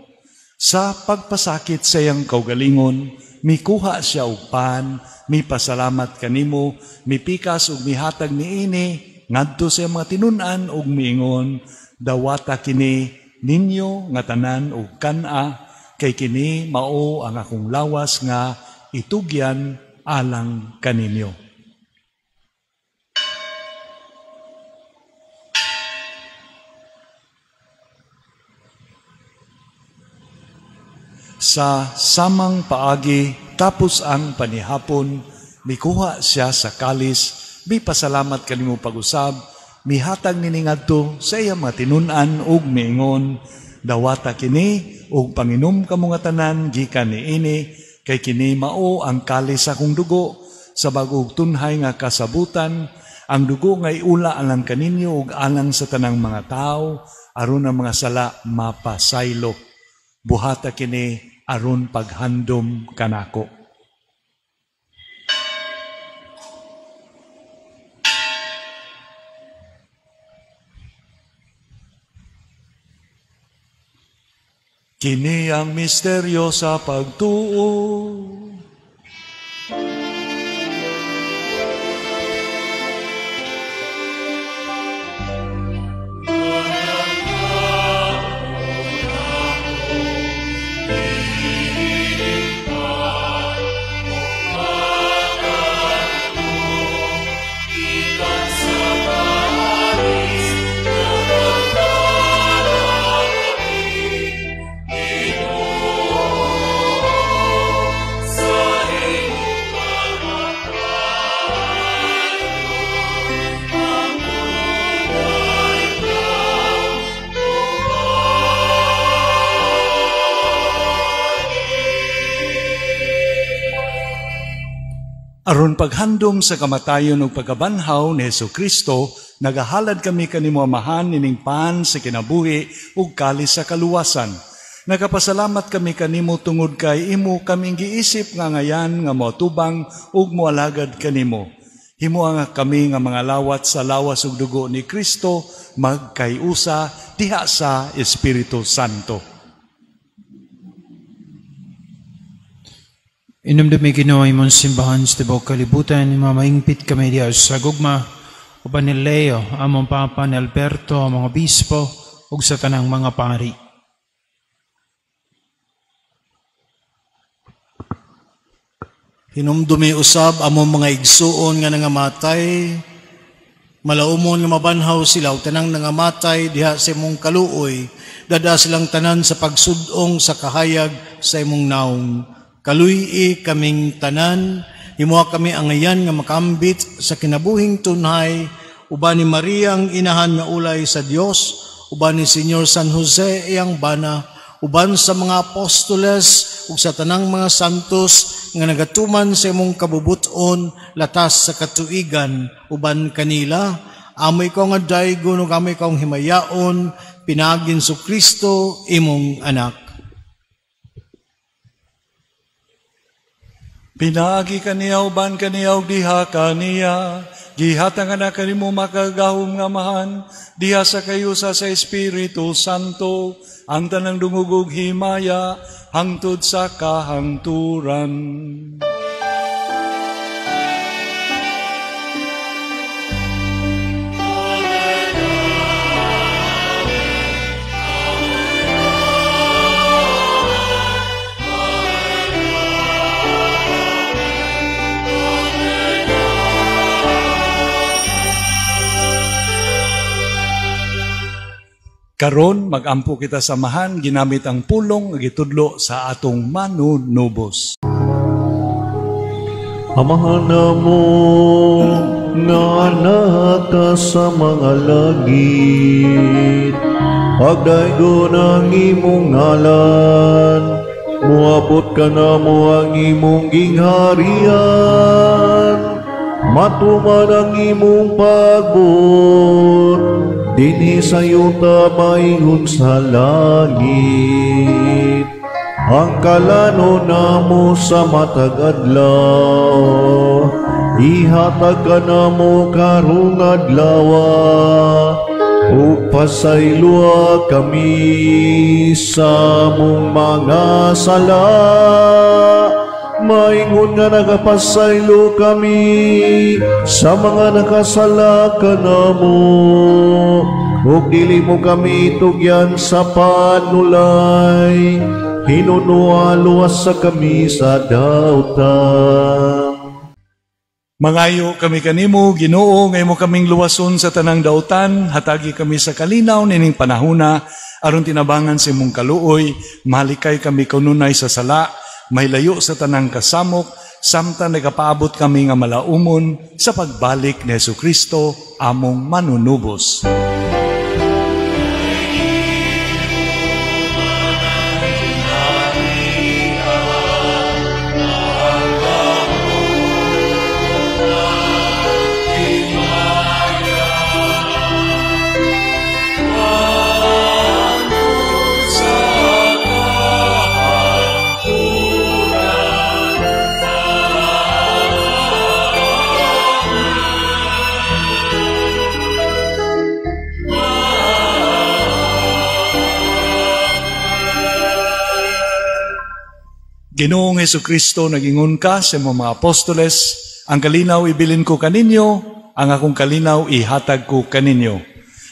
Sa pagpasakit sa iyang kaugalingon, mikuha siya og pan, mipasalamat kanimo, mipikas ug mihatag niini ngadto sa mga tinun-an ug miingon, dawata kini ninyo nga tanan ug kana, kay kini mao ang akong lawas nga itugyan alang kaninyo. Sa samang paagi tapos ang panihapon, mikuha siya sa kalis, mipasalamat kanimo pag-usab, mihatag nini ngadto sa iyang mga tinunan ug miingon, dawata kini ug panginom kamo nga tanan gikan niini, kay kini mao ang kalis sa akong dugo sa bagong tunhay nga kasabutan. Ang dugo nga iula alang kaninyo ug alang sa tanang mga tao aron ang mga sala mapasaylo. Buhata kini aron paghandom kanako. Kini ang misteryo sa pagtuo. Aron paghandom sa kamatayon ug pagkabanhaw ni Hesukristo, nagahalad kami kanimo amahan nining pan sa kinabuhi ug kalis sa kaluwasan. Nagapasalamat kami kanimo tungod kay imo kaming giisip nga ngayan nga moatubang ug moalagad kanimo. Himo nga kami nga mga lawat sa lawas ug dugo ni Kristo magkayusa diha sa Espiritu Santo. Inumdumi Ginoo imong simbahan sa tibuok kalibutan, mamaingpit kami diha sa gugma, uban ni Leo, among Papa ni Alberto, among obispo, ug sa tanang mga pari. Hinumdumi usab among mga igsuon nga nangamatay, malaumon nga mabanhaw sila ug tanang nangamatay diha sa imong kaluoy, dada silang tanan sa pagsudong sa kahayag sa imong naong. Kaluy kaming tanan, himuha kami angayan nga makambit sa kinabuhing tunhay, uban ni Maria ang inahan nga ulay sa Dios, uban ni Senyor San Jose iyang bana, uban sa mga apostoles ug sa tanang mga santos nga nagatuman sa imong kabubuton latas sa katuigan, uban kanila amoy ko nga daygon ug amoy kong himayaon pinagin sa Kristo imong anak. Pinagi kaniya uban kaniya ug diha kaniya, gihatang anak kanimo makagahom nga mahan, diha sa kayusa sa Espiritu Santo, ang tanang dungog ug himaya, hangtod sa kahangturan. Karon magampo kita samahan ginamit ang pulong nga gitudlo sa atong manunubos. Amahan namo nga anak ka sa mga langit, pagdaygon ang imong ngalan, muabot ka namo ang imong gingharian, matuman ang imong pagbuot, dinhi sa yuta maingon sa langit. Ang kalano namo sa matag adlaw, ihatag ka namo karong adlawa, ug pasayloa kami sa mong mga sala. Maingon nga nagapasaylo kami sa mga nakasala kanamo, ug dili mo kami tugyan sa panulay, hinunua luwas sa kami sa dautan. Mangayo kami kanimo, Ginoo, ngay mo kaming luwason sa tanang dautan, hatagi kami sa kalinaw nining panahuna, aron tinabangan sa imong kaluoy, malikay kami kanunay sa sala, may layo sa tanang kasamok, samtang nagapaabot kami nga malaumon sa pagbalik ni Jesucristo, among manunubos. Ginoong Jesucristo, nagingon ka sa mga apostoles, ang kalinaw ibilin ko kaninyo, ang akong kalinaw ihatag ko kaninyo.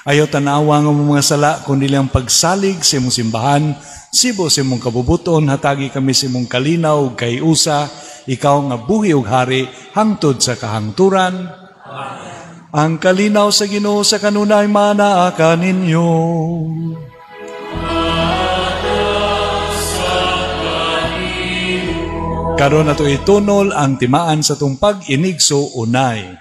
Ayaw tanawa ng mga sala, kundi lang pagsalig sa imong simbahan, sibo sa imong kabubuton, hatagi kami sa imong kalinaw, kay usa, ikaw nga buhi ug hari, hangtod sa kahangturan. Amen. Ang kalinaw sa Ginoo sa kanunay manaa kaninyo. Karon nato itunol ang timaan sa tong pag-inigso unay.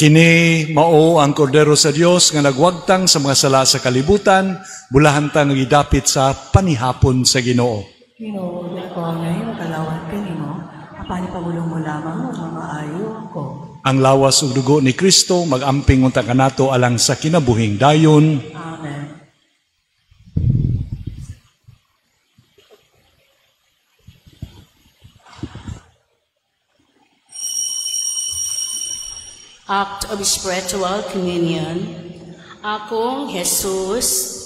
Kini mao ang kordero sa Dios nga nagwagtang sa mga sala sa kalibutan, bulahantang nagidapit sa panihapon sa Ginoo. Ginoo, ako ngayon kalawat kanimo, apani pagulong mo lamang mga maayo ko. Ang lawas ug dugo ni Kristo magamping unta kanato alang sa kinabuhing dayon. Amen. Act of Spiritual Communion. Akong Jesus,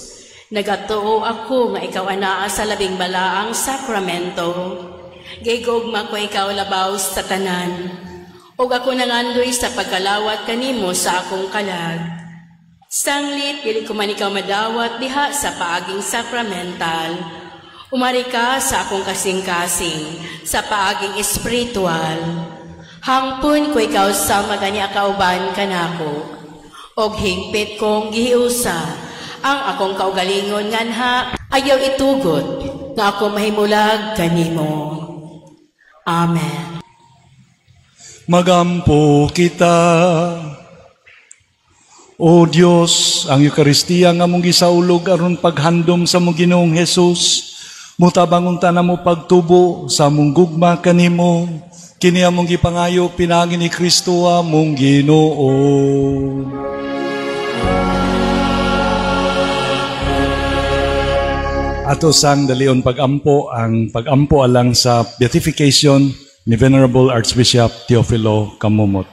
nagatuo ako nga ikaw anaa sa labing balaang sakramento. Gaygogma ko ikaw labaw sa tanan. Og ako nangandoy sa pagkalawat kanimo sa akong kalag. Sanglit, dili ko man ikaw madawat diha sa paaging sakramental. Umari ka sa akong kasing-kasing sa paaging espiritual. Hangpon ko ikaw sa maganya kauban kanako, og hingpit kong gihiusa ang akong kaugalingon nganha ayaw itugot nga ako mahimulag kanimo. Amen. Magampo kita, O Dios, ang Eucharistia nga mong gisaulog aron paghandom sa mong Ginoong Hesus, mutabang unta na mo pagtubo sa mong gugma kanimo. Kini among gipangayo pinagi ni Kristo among Ginoo. Ato sang dalion pagampo ang pagampo alang sa beatification ni Venerable Archbishop Teofilo Kamumot.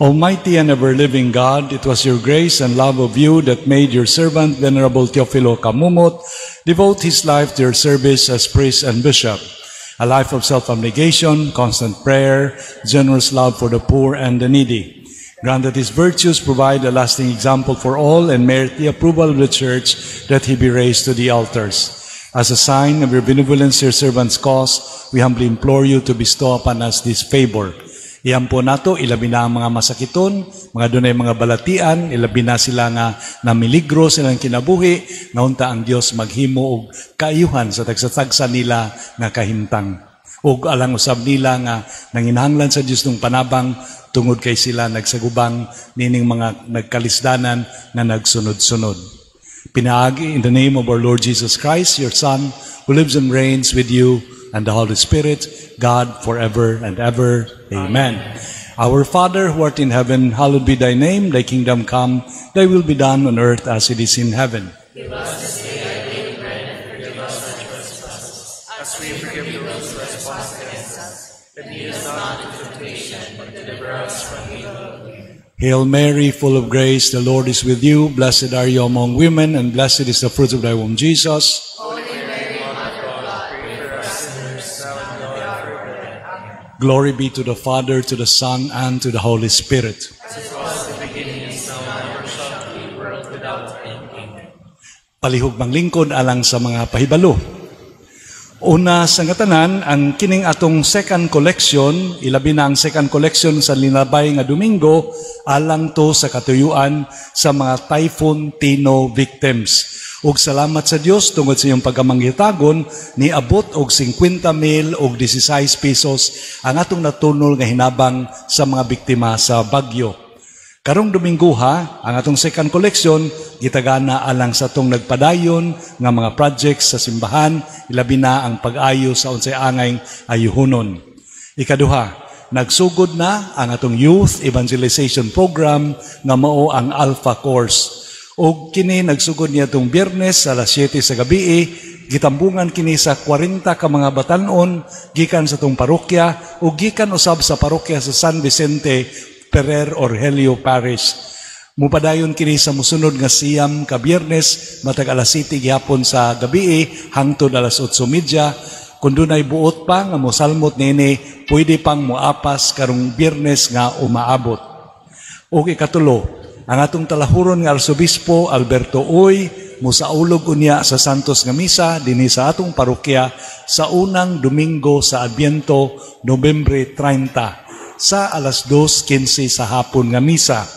Almighty and ever-living God, it was your grace and love of you that made your servant Venerable Teofilo Kamumot devote his life to your service as priest and bishop. A life of self-abnegation, constant prayer, generous love for the poor and the needy. Grant that his virtues provide a lasting example for all and merit the approval of the Church that he be raised to the altars. As a sign of your benevolence to your servant's cause, we humbly implore you to bestow upon us this favor. Iyan po nato, ilabi na ang mga masakiton, mga dunay mga balatian, ilabi na sila nga namiligro silang kinabuhi, nga unta ang Dios maghimo og kaayuhan sa tagsatagsa nila nga kahimtang. Ug alang usab nila nga nanginahanglan sa Dios ng panabang, tungod kay sila nagsagubang nining mga nagkalisdanan na nagsunod-sunod. Pinaagi in the name of our Lord Jesus Christ, your Son, who lives and reigns with you and the Holy Spirit, God, forever and ever. Amen. Our Father, who art in heaven, hallowed be thy name. Thy kingdom come, thy will be done on earth as it is in heaven. Give us this day our daily bread, and forgive us our trespasses, as we forgive those who trespass against us. And lead us not into temptation, but deliver us from evil. Hail Mary, full of grace, the Lord is with you. Blessed are you among women, and blessed is the fruit of thy womb, Jesus. Glory be to the Father, to the Son, and to the Holy Spirit. As it was in the beginning, is now, and ever shall be, world without end. Amen. Palihog manglingkod alang sa mga pahibalo. Una sa ngatanan, ang kining atong second collection, ilabi na ang second collection sa linabay nga Domingo, alang to sa katuyuan sa mga Typhoon Tino victims. Ug salamat sa Dios tungod sa iyong pagkamanggitagon, niabot og 50,000 og 16 pesos ang atong natunol nga hinabang sa mga biktima sa bagyo. Karong Domingo ang atong second collection, gitagana alang sa atong nagpadayon nga mga projects sa simbahan, ilabi na ang pag-ayo sa unsay angay ayuhonon. Ikaduha, nagsugod na ang atong youth evangelization program nga mao ang Alpha Course. O kini nagsugod niya itong Biyernes sa alas 7 sa gabi, gitambungan kini sa 40 ka mga batanon, gikan sa itong parokya, o gikan usab sa parokya sa San Vicente, Ferrer, Orhelio Parish. Mupadayon kini sa musunod nga siyam ka Biyernes, matag alas 7 gihapon sa gabi, hangtod alas 8:30. Kung dunay buot pa nga mosalmot nini, pwede pang moapas karong Biyernes nga umaabot. O ikatulo, ang atong talahuron nga Arsobispo Alberto Uy, musaulog unya sa Santos nga Misa dinhi sa atong parokya sa unang Domingo sa Adbiento, Nobyembre 30, sa alas 2:15 sa hapon nga misa.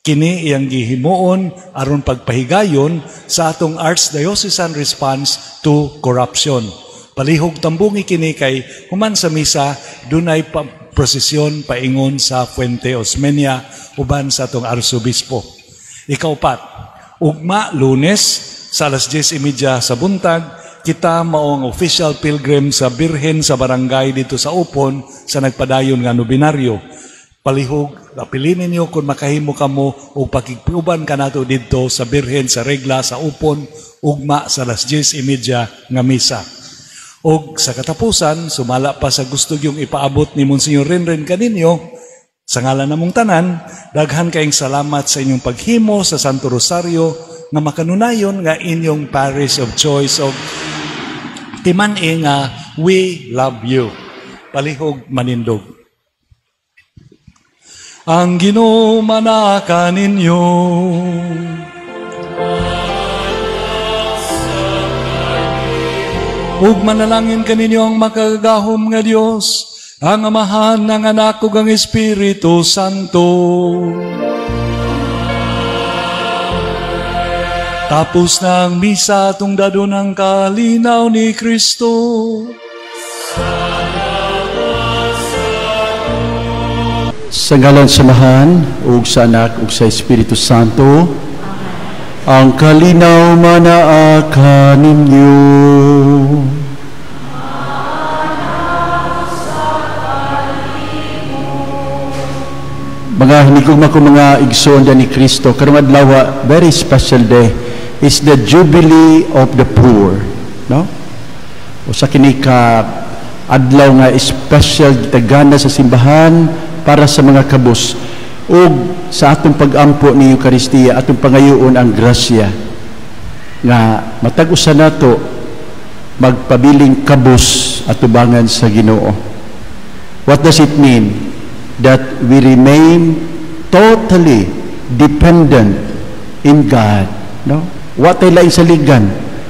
Kini iyang gihimuon aron pagpahigayon sa atong Archdiocesan Response to Corruption. Palihog tambungi kini kay human sa misa dunay prosesyon paingon sa Fuente Osmeña uban sa atong Arsobispo. Ikaupat, ugma Lunes sa alas 10:30 sa buntag, kita mao ang official pilgrim sa Birhen sa barangay dito sa Upon sa nagpadayon nga nobinaryo. Palihog, apilin ninyo kung makahimo kamo o pakigpuban ka nato dito sa Birhen sa Regla sa Upon, ugma sa alas 10:30 nga misa. O sa katapusan, sumala pa sa gusto yung ipaabot ni Monsignor Renren kaninyo, sa ngalan namong tanan, daghan kayong salamat sa inyong paghimo sa Santo Rosario nga makanunayon nga inyong parish of choice of Timan-e nga we love you. Palihog manindog. Ang Ginoo manaka ninyo. Ug manalangin kaninyo ang makagahom nga Dios, ang Amahan, ang Anak ug ang Espiritu Santo. Tapos na ang misa atong dadon ang kalinaw ni Kristo. Sa ngalan sa Amahan ug sa Anak ug sa Espiritu Santo, ang kalinaw manaa ninyo. Mga hinigugma ko mga igsoon ni Kristo, karong adlaw, very special day, is the Jubilee of the Poor. No? O sa kini ka adlaw nga special gitagana sa simbahan para sa mga kabus. O sa atong pag-ampo ni Eucharistia, atong pangayoon ang grasya nga matag-usa nato magpabiling kabus at tubangan sa Ginoo. What does it mean? That we remain totally dependent in God. No? What ay lain saligan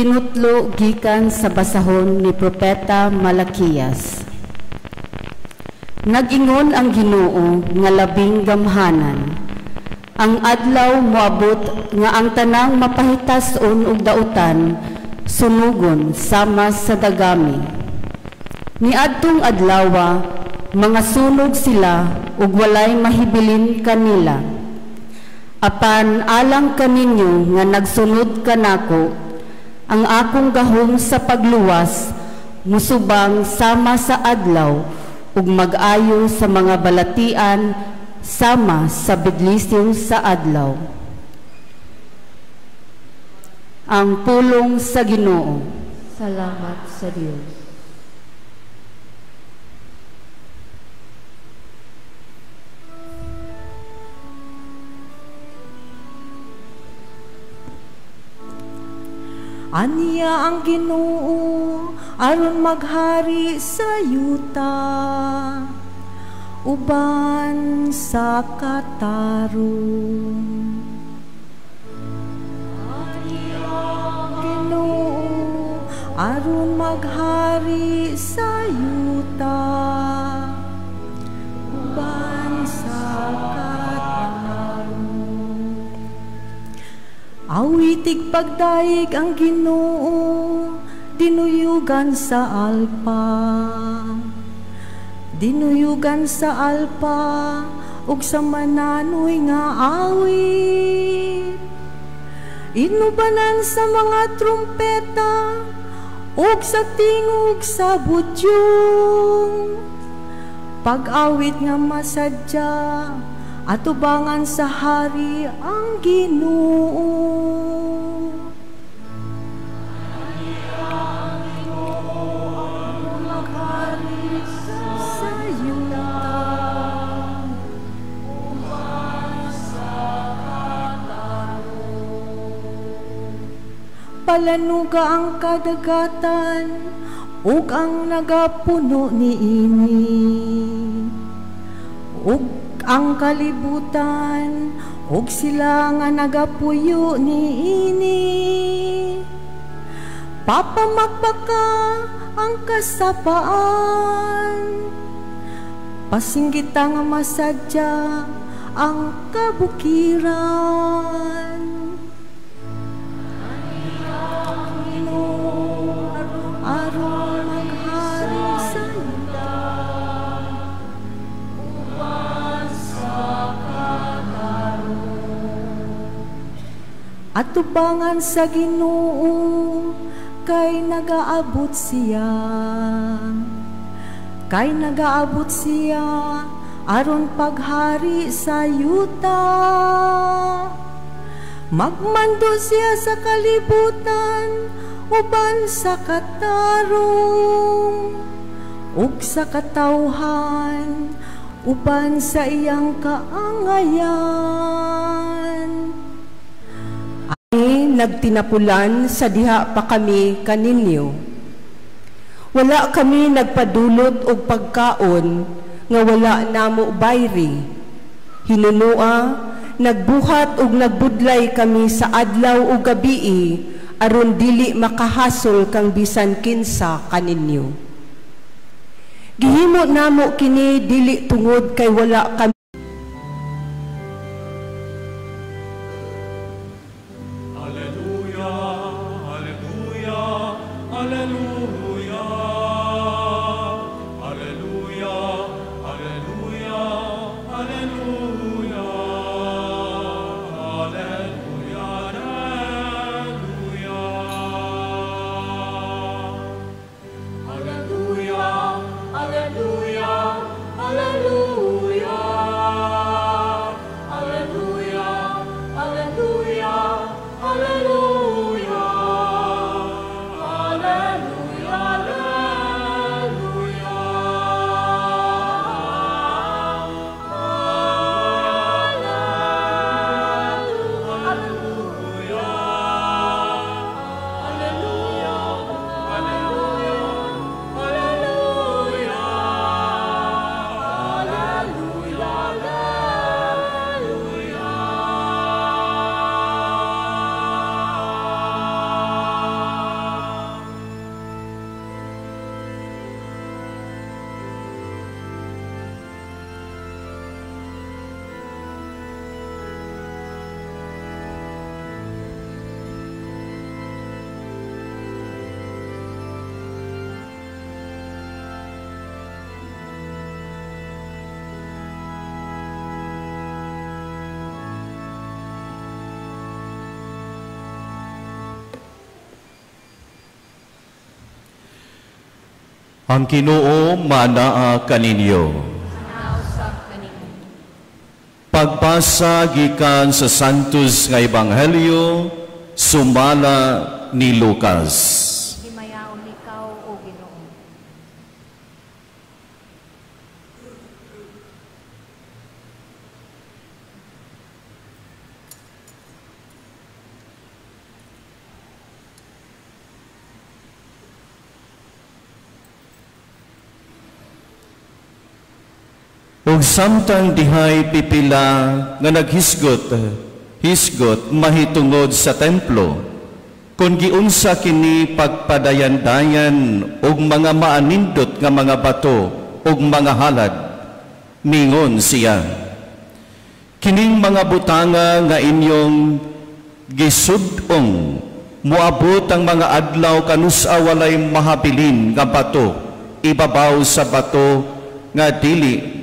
Hinutlo gikan sa basahon ni Propeta Malakias. Nag-ingon ang Ginoo nga labing gamhanan. Ang adlaw moabot nga ang tanang mapahitason ug dautan sunugon sama sa dagami. Niadtong adlawa mga sunog sila ug walay mahibilin kanila. Apan alang kaninyo nga nagsunod kanako, ang akong gahom sa pagluwas musubang sama sa adlaw ug mag-ayo sa mga balatian sama sa bidlisyo sa adlaw. Ang pulong sa Ginoo. Salamat sa Diyos. Aniya ang Ginoo aron maghari sa yuta, uban sa katarong. Aniya ang Ginoo aron maghari sa yuta, uban sa katarong. Awitig pagdaig ang Ginoo, dinuyugan sa alpa. Dinuyugan sa alpa, ug sa mananoy nga awit. Inubanan sa mga trumpeta, ug sa tingog sa butyong. Pag-awit nga masadya, atubangan sa hari ang Ginoo. Palanuga ang kadagatan, ug ang nagapuno niini, ug ang kalibutan, ug sila nga nagapuyo niini. Papamakbaka ang kasapaan, pasinggita nga masadya ang kabukiran. Aron maghari sa yuta, uban sa katarong. Atubangan sa Ginoo, kay nagaabot siya. Kay nagaabot siya, aron paghari sa yuta. Magmando siya sa kalibutan, uban sa katarong, ug sa katawhan, uban sa iyang kaangayan. Ay nagtinapulan sa diha pa kami kaninyo. Wala kami nagpadulot og pagkaon nga wala namo bayri. Hinunua, nagbuhat ug nagbudlay kami sa adlaw ug gabii, aron dili makahasol kang bisan kinsa kaninyo. Gihimo namo kini dili tungod kay wala kami. Alleluia, alleluia, alleluia. Alleluia, alleluia, alleluia. Alleluia, alleluia, alleluia. Ang Ginoo manaa kaninyo. Pagbasa gikan sa Santos nga Ebanghelyo sumala ni Lucas. Himayaon ikaw o Ginoo. Ug samtang dihay pipila nga hisgot mahitungod sa templo, kung giunsa kini pagpadayan-dayan og mga maanindot nga mga bato og mga halad, mingon siya, kining mga butanga nga inyong gisudong moabot ang mga adlaw kanusa walay mahabilin nga bato ibabaw sa bato nga dili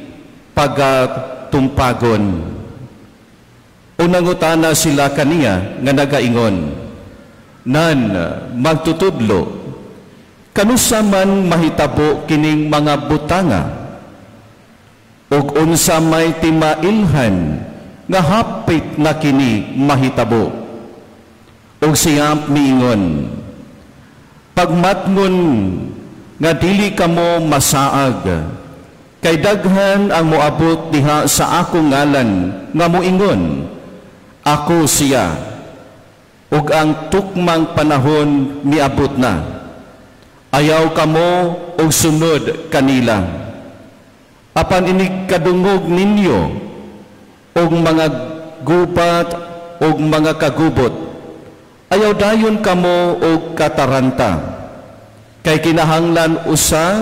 pagatumpagon. Unangutana sila kaniya nga nagaingon, nan magtutudlo, kanusa man mahitabo kining mga butanga, ug unsa may timailhan nga hapit na kini mahitabo. Ug siya miingon, pagmatngon nga dili kamo masaag, kay daghan ang moabot diha sa akong ngalan nga moingon, ako siya, ug ang tukmang panahon miabot na. Ayaw kamo og sunod kanila. Apan inig kadungog ninyo og mga gubat og mga kagubot, ayaw dayon kamo og kataranta. Kay kinahanglan usa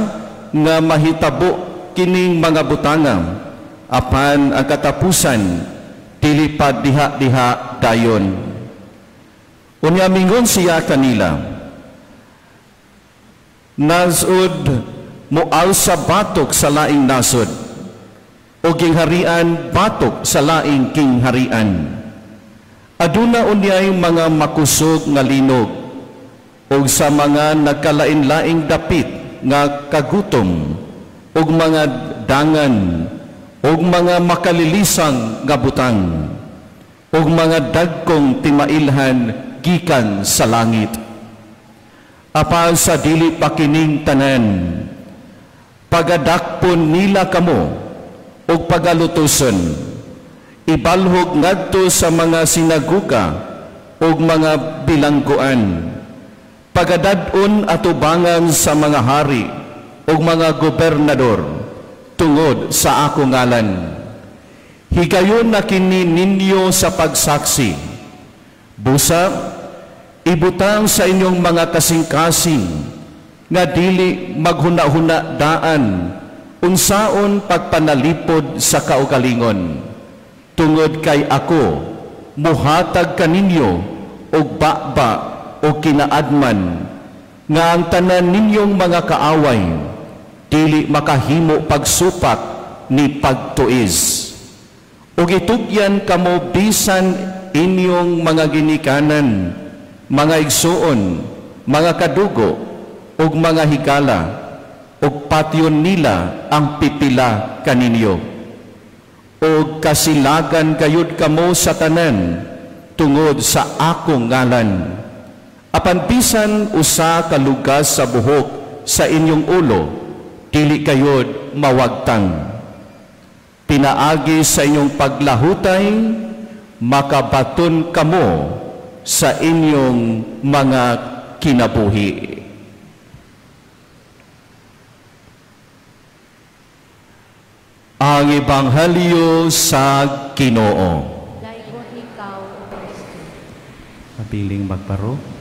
nga mahitabo kining mga butanga, apan ang katapusan dili pa diha-diha dayon. Unya mingon siya kanila, nasud moal sa batok sa laing nasud, o gingharian batok sa laing kingharian. Aduna unyay mga makusog nga linog, o sa mga nagkalain-laing dapit nga kagutom, ug mga dangan, ug mga makalilisang nga butang, ug mga dagkong timailhan gikan sa langit. Apan sa dili pa kining tanan, pagadakpon nila kamo ug pagalutuson, ibalhog ngadto sa mga sinaguga ug mga bilangguan, pagadad-on atubangan sa mga hari ug mga gobernador tungod sa akong ngalan. Higayon na kini ninyo sa pagsaksi. Busa, ibutang sa inyong mga kasing-kasing nga dili maghuna-huna daan unsaon pagpanalipod sa kaugalingon. Tungod kay ako, muhatag kaninyo og baba o kinaadman nga ang tanan ninyong mga kaaway dili makahimo pagsupak ni pagtuis. Ug itugyan kamo bisan inyong mga ginikanan, mga igsuon, mga kadugo, ug mga higala, ug patyon nila ang pipila kaninyo. Ug kasilagan kayod kamo sa tanan tungod sa akong ngalan. Apan bisan usa ka lugas sa buhok sa inyong ulo, dili kayod mawagtang. Pinaagi sa inyong paglahutay, makabaton kamo sa inyong mga kinabuhi. Ang Ebanghelyo sa Ginoo. Dayon ikaw, O Kristo. Mabiling magparo.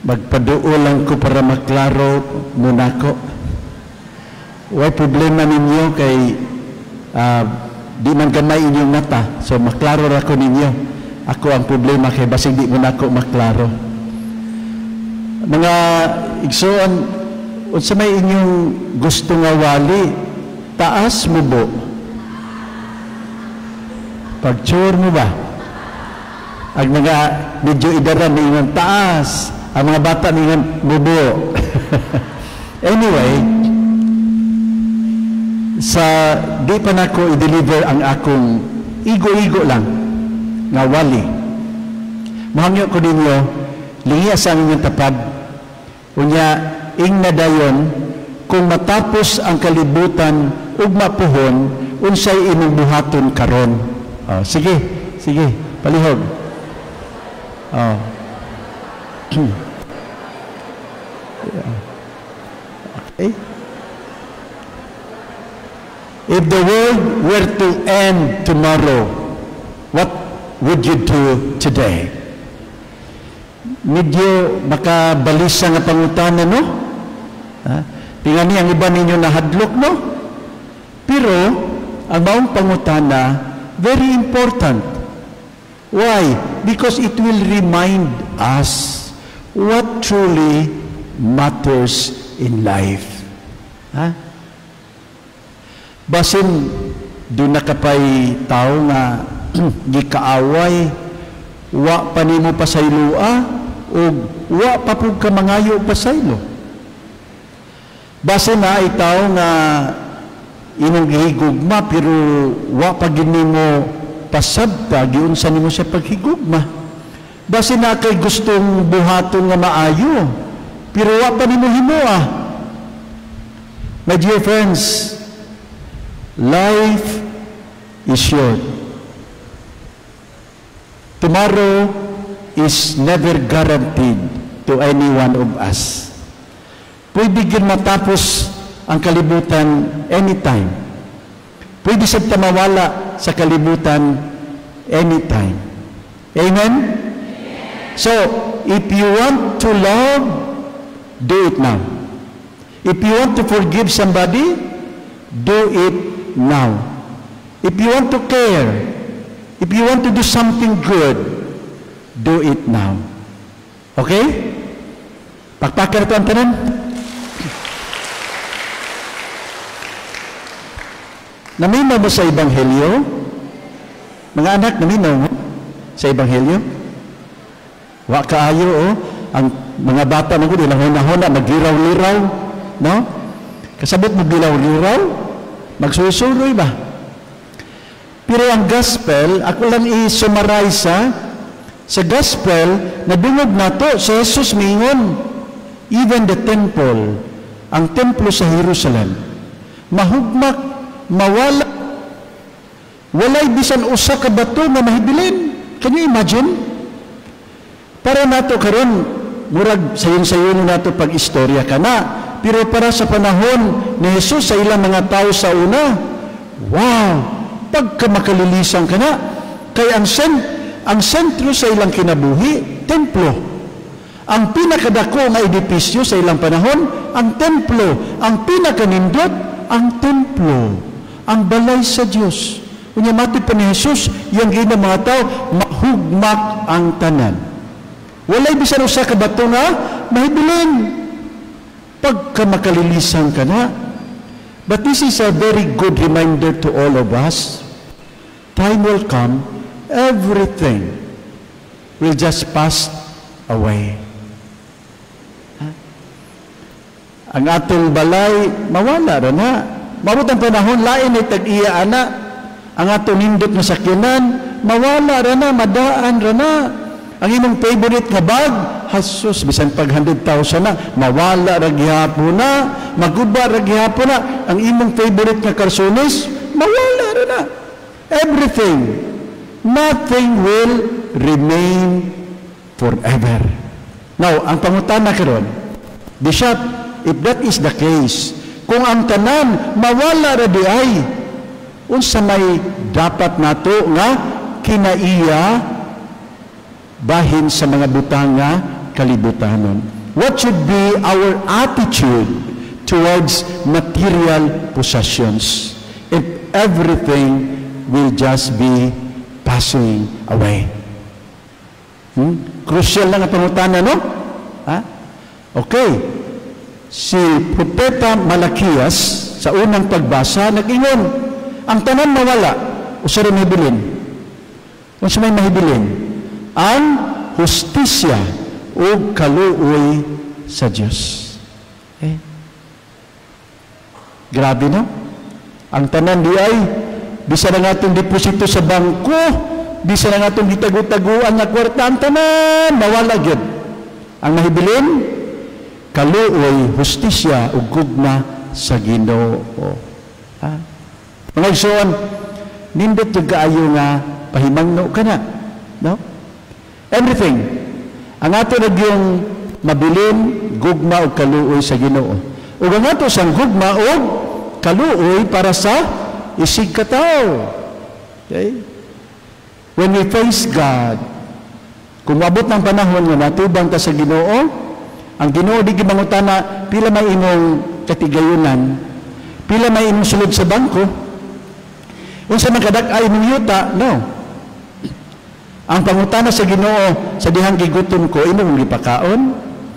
magpaduo lang ko para maklaro muna ko. Way problema ninyo kay di man gamay inyong mata. So maklaro ra ko ninyo. Ako ang problema kay basig di mo na ako maklaro. Mga igsoon, unsa may inyong gusto nga wali, taas mo bo? Pag-sure mo ba? Ang mga medyo idaran na inyong taas, ang mga bata na inyong bubo. Anyway, sa di pa na ko i-deliver ang akong igo-igo lang nga wali. Mahangyo ko ninyo, lingiya sa inyong tapad, unya, ing na dayon, kung matapos ang kalibutan ug mapuhon, unsay imong buhaton karon. Oh, sige, palihog. Oh. Okay. If the world were to end tomorrow, what would you do today? Medyo makabalisa nga pangutana, no? Tingnan niya ang iba ninyo nahadlok, no? Pero, ang maong pangutana, very important. Why? Because it will remind us what truly matters in life. Basin, doon nakapay tao nga gikaaway, wa pa nimo pasaylua, o wa pa po ka mangayo pasaylo. Basin na ay tao nga inong gihigugma, pero wa pa ginimo pasabta, giunsa nimo sa paghigugma. Basin na kay gustong buhaton nga maayo, pero wa pa nimo himuah. My dear friends, life is short. Tomorrow is never guaranteed to any one of us. Pwede gid matapos ang kalibutan anytime. Pwede sa mawala sa kalibutan anytime. Amen? So, if you want to love, do it now. If you want to forgive somebody, do it now. If you want to care, if you want to do something good, do it now. Okay? Pakpakan ito ang tanan. Naminaw mo sa Ebanghelyo? Mga anak, naminaw mo sa Ebanghelyo? Wa kaayo, oh. Ang mga bata mo ko, nilang huna-huna, magliraw-liraw, no? Kasabot mo liraw-liraw, magsusuroy ba? Pero ang gospel, ako lang i-summarize sa gospel, nadungog na to, sa Jesus mingon, even the temple, ang templo sa Jerusalem, mahugmak, mawala, walay bisan usa ka bato nga mahibilin. Can you imagine? Para nato karon murag sayon-sayon nato pag istorya kana, pero para sa panahon ni Jesus sa ilang mga tao sa una, wow, pagka makalilisan kana, kay ang sentro sa ilang kinabuhi, templo. Ang pinakadako nga edipisyo sa ilang panahon, ang templo. Ang pinakanindot, ang templo. Ang balay sa Diyos. Unya mati pa ni Jesus, yung gina mga tao, mahugmak ang tanan. Walay bisan usa ka bato nga, mahibilin. Pagka makalilisan ka na. But this is a very good reminder to all of us. Time will come, everything will just pass away. Ang atong balay, mawala rin na. Mabot ang panahon, lain ay tag-iya ana. Ang atong nindot na sakyanan, mawala rin na, madaan rin na. Ang imong favorite nga bag, hasos, bisan pag 100,000 na, mawala rin gihapon na, maguba rin gihapon na. Ang imong favorite nga karsones, mawala rin na. Everything, nothing will remain forever. Now, ang pangutana karon, Bishop, if that is the case, kung ang tanan mawala ra di ay, unsa may dapat nato nga kinaiya bahin sa mga butang nga kalibutanon. What should be our attitude towards material possessions if everything will just be passing away? Crucial na nga pangutana, no? Ha? Okay. Si Propeta Malakias sa unang pagbasa nag-ingon, ang tanan mawala, usa rin mahibilin. Kung sa may mahibilin, ang hustisya o kaluoy sa Diyos. Okay? Grabe, no? Ang tanan di ay, bisa na nga itong deposito sa bangko, bisa na nga itong gitago-taguan na kwarta, ang tanan, mawala yun. Ang mahibilin, kaluoy, hustisya, o gugma sa Ginoo. Ha? Mga igsoon, nindot yung kaayo nga pahimangno ka na. No? Everything. Ang ato na yung mabilin, gugma o kaluoy sa Ginoo. O ang ato sang gugma o kaluoy para sa isig katao. Okay? When we face God, kung mabot ng panahon nga matubang ta sa Ginoo, ang Ginoo di gimangutana pila may imong katigayunan, pila may imong sulod sa bangko, unsa man kadak-ay mong yuta, no. Ang pangutana sa Ginoo, sa dihang gigutom ko, imo kong gipakaon,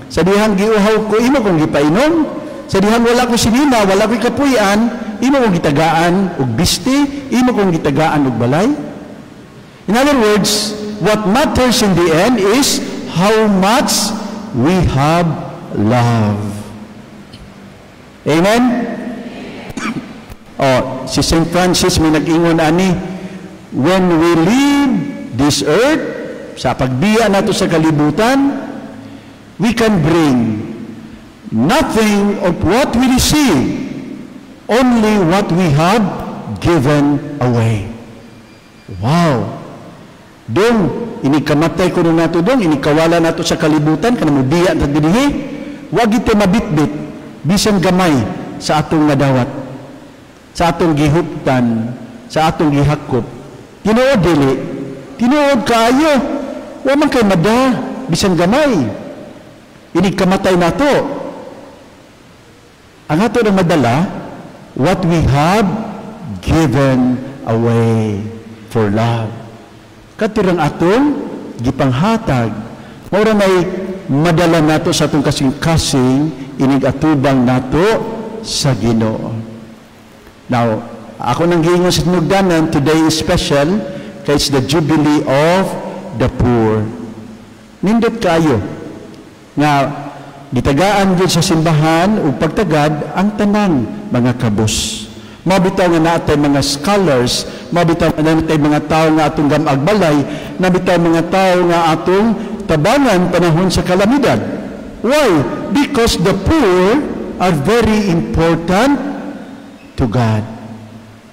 sa dihang giuhaw ko, imo kong gipainom, sa dihang wala ko sinina, wala ko kapuy-an, imo kong gitagaan og bisti, imo kong gitagaan og balay. In other words, what matters in the end is how much we have love. Amen? Oh, si St. Francis may nag-ingon ani, when we leave this earth, sa pagbiya nato sa kalibutan, we can bring nothing of what we receive, only what we have given away. Wow! Dong, inikamatay ko na nato dong, inikawala nato sa kalibutan, kanang mubiya na dinihi, wag ito mabitbit, bisan gamay sa atong nadawat, sa atong gihuptan, sa atong gihakop. Tinuod dili, tinuod kaayo, wa man kay mada, bisan gamay. Inikamatay nato. Ang ato na madala, what we have given away for love. Katirang atong gipanghatag, ora may madala nato sa atong kasing-kasing, inig atubang nato sa Ginoo. Now, ako nang giingon sa tinugdanan, today is special, kaya it's the Jubilee of the Poor. Nindot kayo, nga gitagaan din sa simbahan o pagtagad ang tanang mga kabus. Mabitaw nga naatay mga scholars, mabitaw nga naatay mga tao nga atong gamagbalay, mabitaw mga tao nga atong tabangan panahon sa kalamidad. Why? Because the poor are very important to God.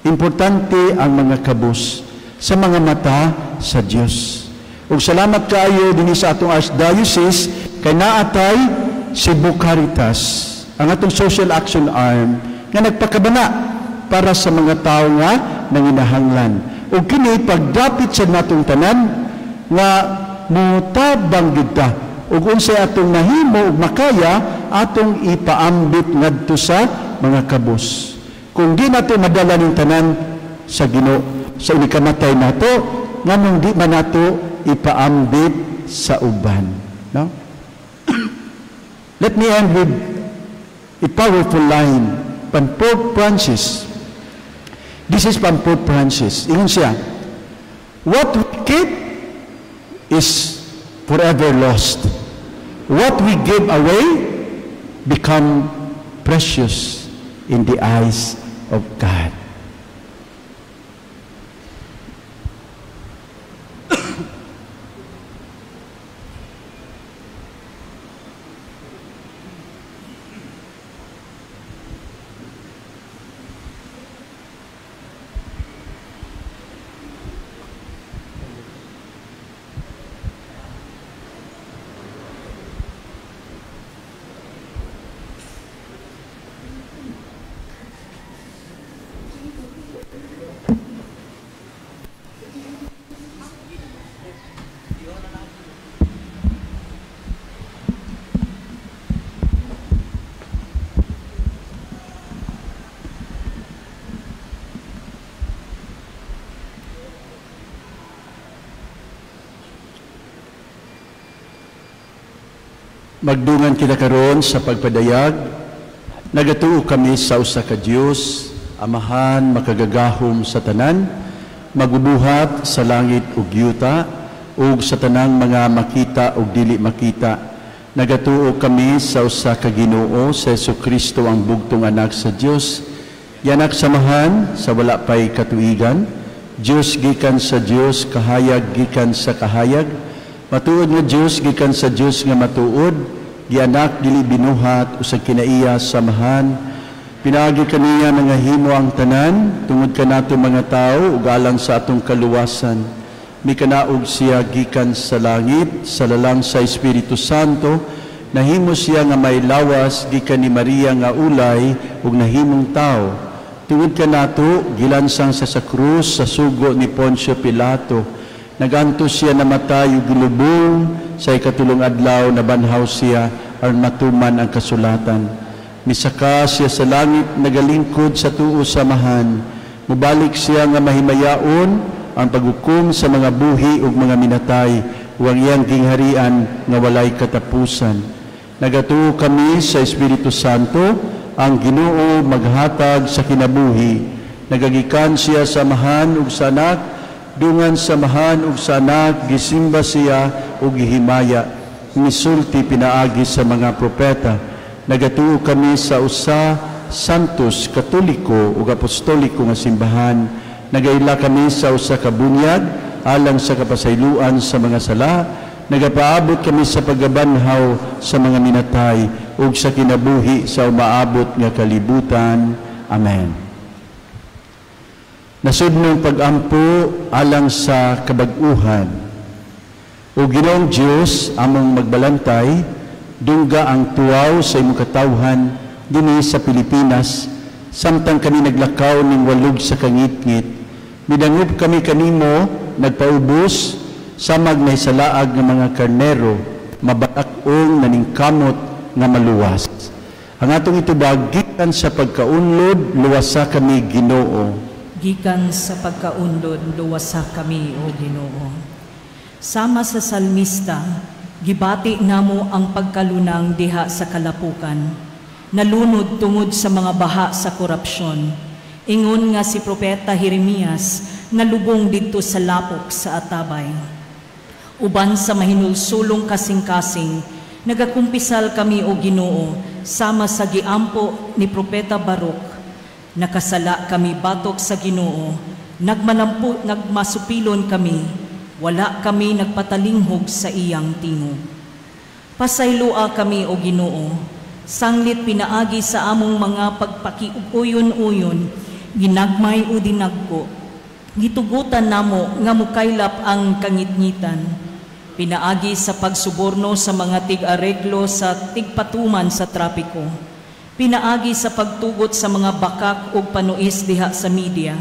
Importante ang mga kabus sa mga mata sa Diyos. Ug salamat kaayo dinhi sa atong Archdiocese kay naatay Cebu Caritas, ang atong social action arm nga nagpakabana para sa mga tao nga nanginahanglan. O kini pagdapit sa natong tanan nga mutabang gid ta ug unsay atong nahimo ug makaya atong ipaambit ngadto sa mga kabus. Kung di nato madala ning tanan sa Ginoo, sa inikamatay nato, nganong di man nato ipaambit sa uban, no? Let me end with a powerful line from Pope Francis. This is from Pope Francis. Ingon siya, what we keep is forever lost. What we give away become precious in the eyes of God. Magdungan kita karon sa pagpadayag. Nagatuo kami sa usa ka Dios, Amahan makagagahom sa tanan, magubuhat sa langit ug yuta, ug sa tanang mga makita ug dili makita. Nagatuo kami sa usa ka Ginoo, sa Jesucristo ang bugtong anak sa Dios. Yanak samahan sa wala pay katuigan, Dios gikan sa Dios, kahayag gikan sa kahayag. Matuod nga Diyos, gikan sa Diyos nga matuod, gianak dili binuhat, usag kinaiya samahan. Pinaagi kaniya nga himo ang tanan, tungod kanato mga tao, ug alang sa atong kaluwasan. Mikanaog siya gikan sa langit, sa lalang sa Espiritu Santo, nahimo siya nga may lawas, gikan ni Maria nga ulay, ug nahimong tao. Tungod kanato, gilansang sa krus, sa sugo ni Poncio Pilato, nagantos siya namatay ug gilubong sa ikatulong adlaw na banhaw siya aron matuman ang kasulatan. Misaka siya sa langit nagalingkod sa tuo samahan. Mubalik siya nga mahimayaon ang paghukom sa mga buhi ug mga minatay ug ang iyang gingharian nga walay katapusan. Nagatuo kami sa Espiritu Santo, ang Ginoo maghatag sa kinabuhi. Nagagikan siya sa amahan ug sa anak, dungan samahan ug sa anak, gisimba siya ug gihimaya. Misulti pinaagi sa mga propeta. Nagatuo kami sa usa santos, katoliko ug apostoliko nga simbahan. Nagaila kami sa usa ka bunyag alang sa kapasayloan sa mga sala. Nagapaabot kami sa paggabanhaw sa mga minatay ug sa kinabuhi sa umaabot nga kalibutan. Amen. Nasudnong pag-ampo alang sa kabag-uhan. O Ginoong Diyos, among magbalantay, dungga ang tuwaw sa imong katawhan dinhi sa Pilipinas, samtang kami naglakaw ning walog sa kangit-ngit. Midangup kami kanimo, nagpaubos, samag na isalaag ng mga karnero, mabatak-ong naningkamot nga maluwas. Ang atong itubag, gikan sa pagkaunlod, luwasa kami Ginoo. Gikan sa pagkaundod, luwasa kami, O Ginoo. Sama sa salmista, gibati namo ang pagkalunang diha sa kalapukan, nalunod tungod sa mga baha sa korupsyon. Ingon nga si Propeta Jeremias, nalubong didto sa lapok sa atabay. Uban sa mahinulsulong kasing-kasing, nagakumpisal kami, O Ginoo, sama sa giampo ni Propeta Baruch. Nakasala kami batok sa Ginoo, nagmasupilon kami, wala kami nagpatalinghog sa iyang tingog. Pasaylua kami, O Ginoo, sanglit pinaagi sa among mga pagpakiuyon-uyon, ginagmay o dinagko, gitugutan namo nga mukaylap ang kangitngitan, pinaagi sa pagsuborno sa mga tig-areglo sa tigpatuman sa trapiko, pinaagi sa pagtugot sa mga bakak ug panuis diha sa media.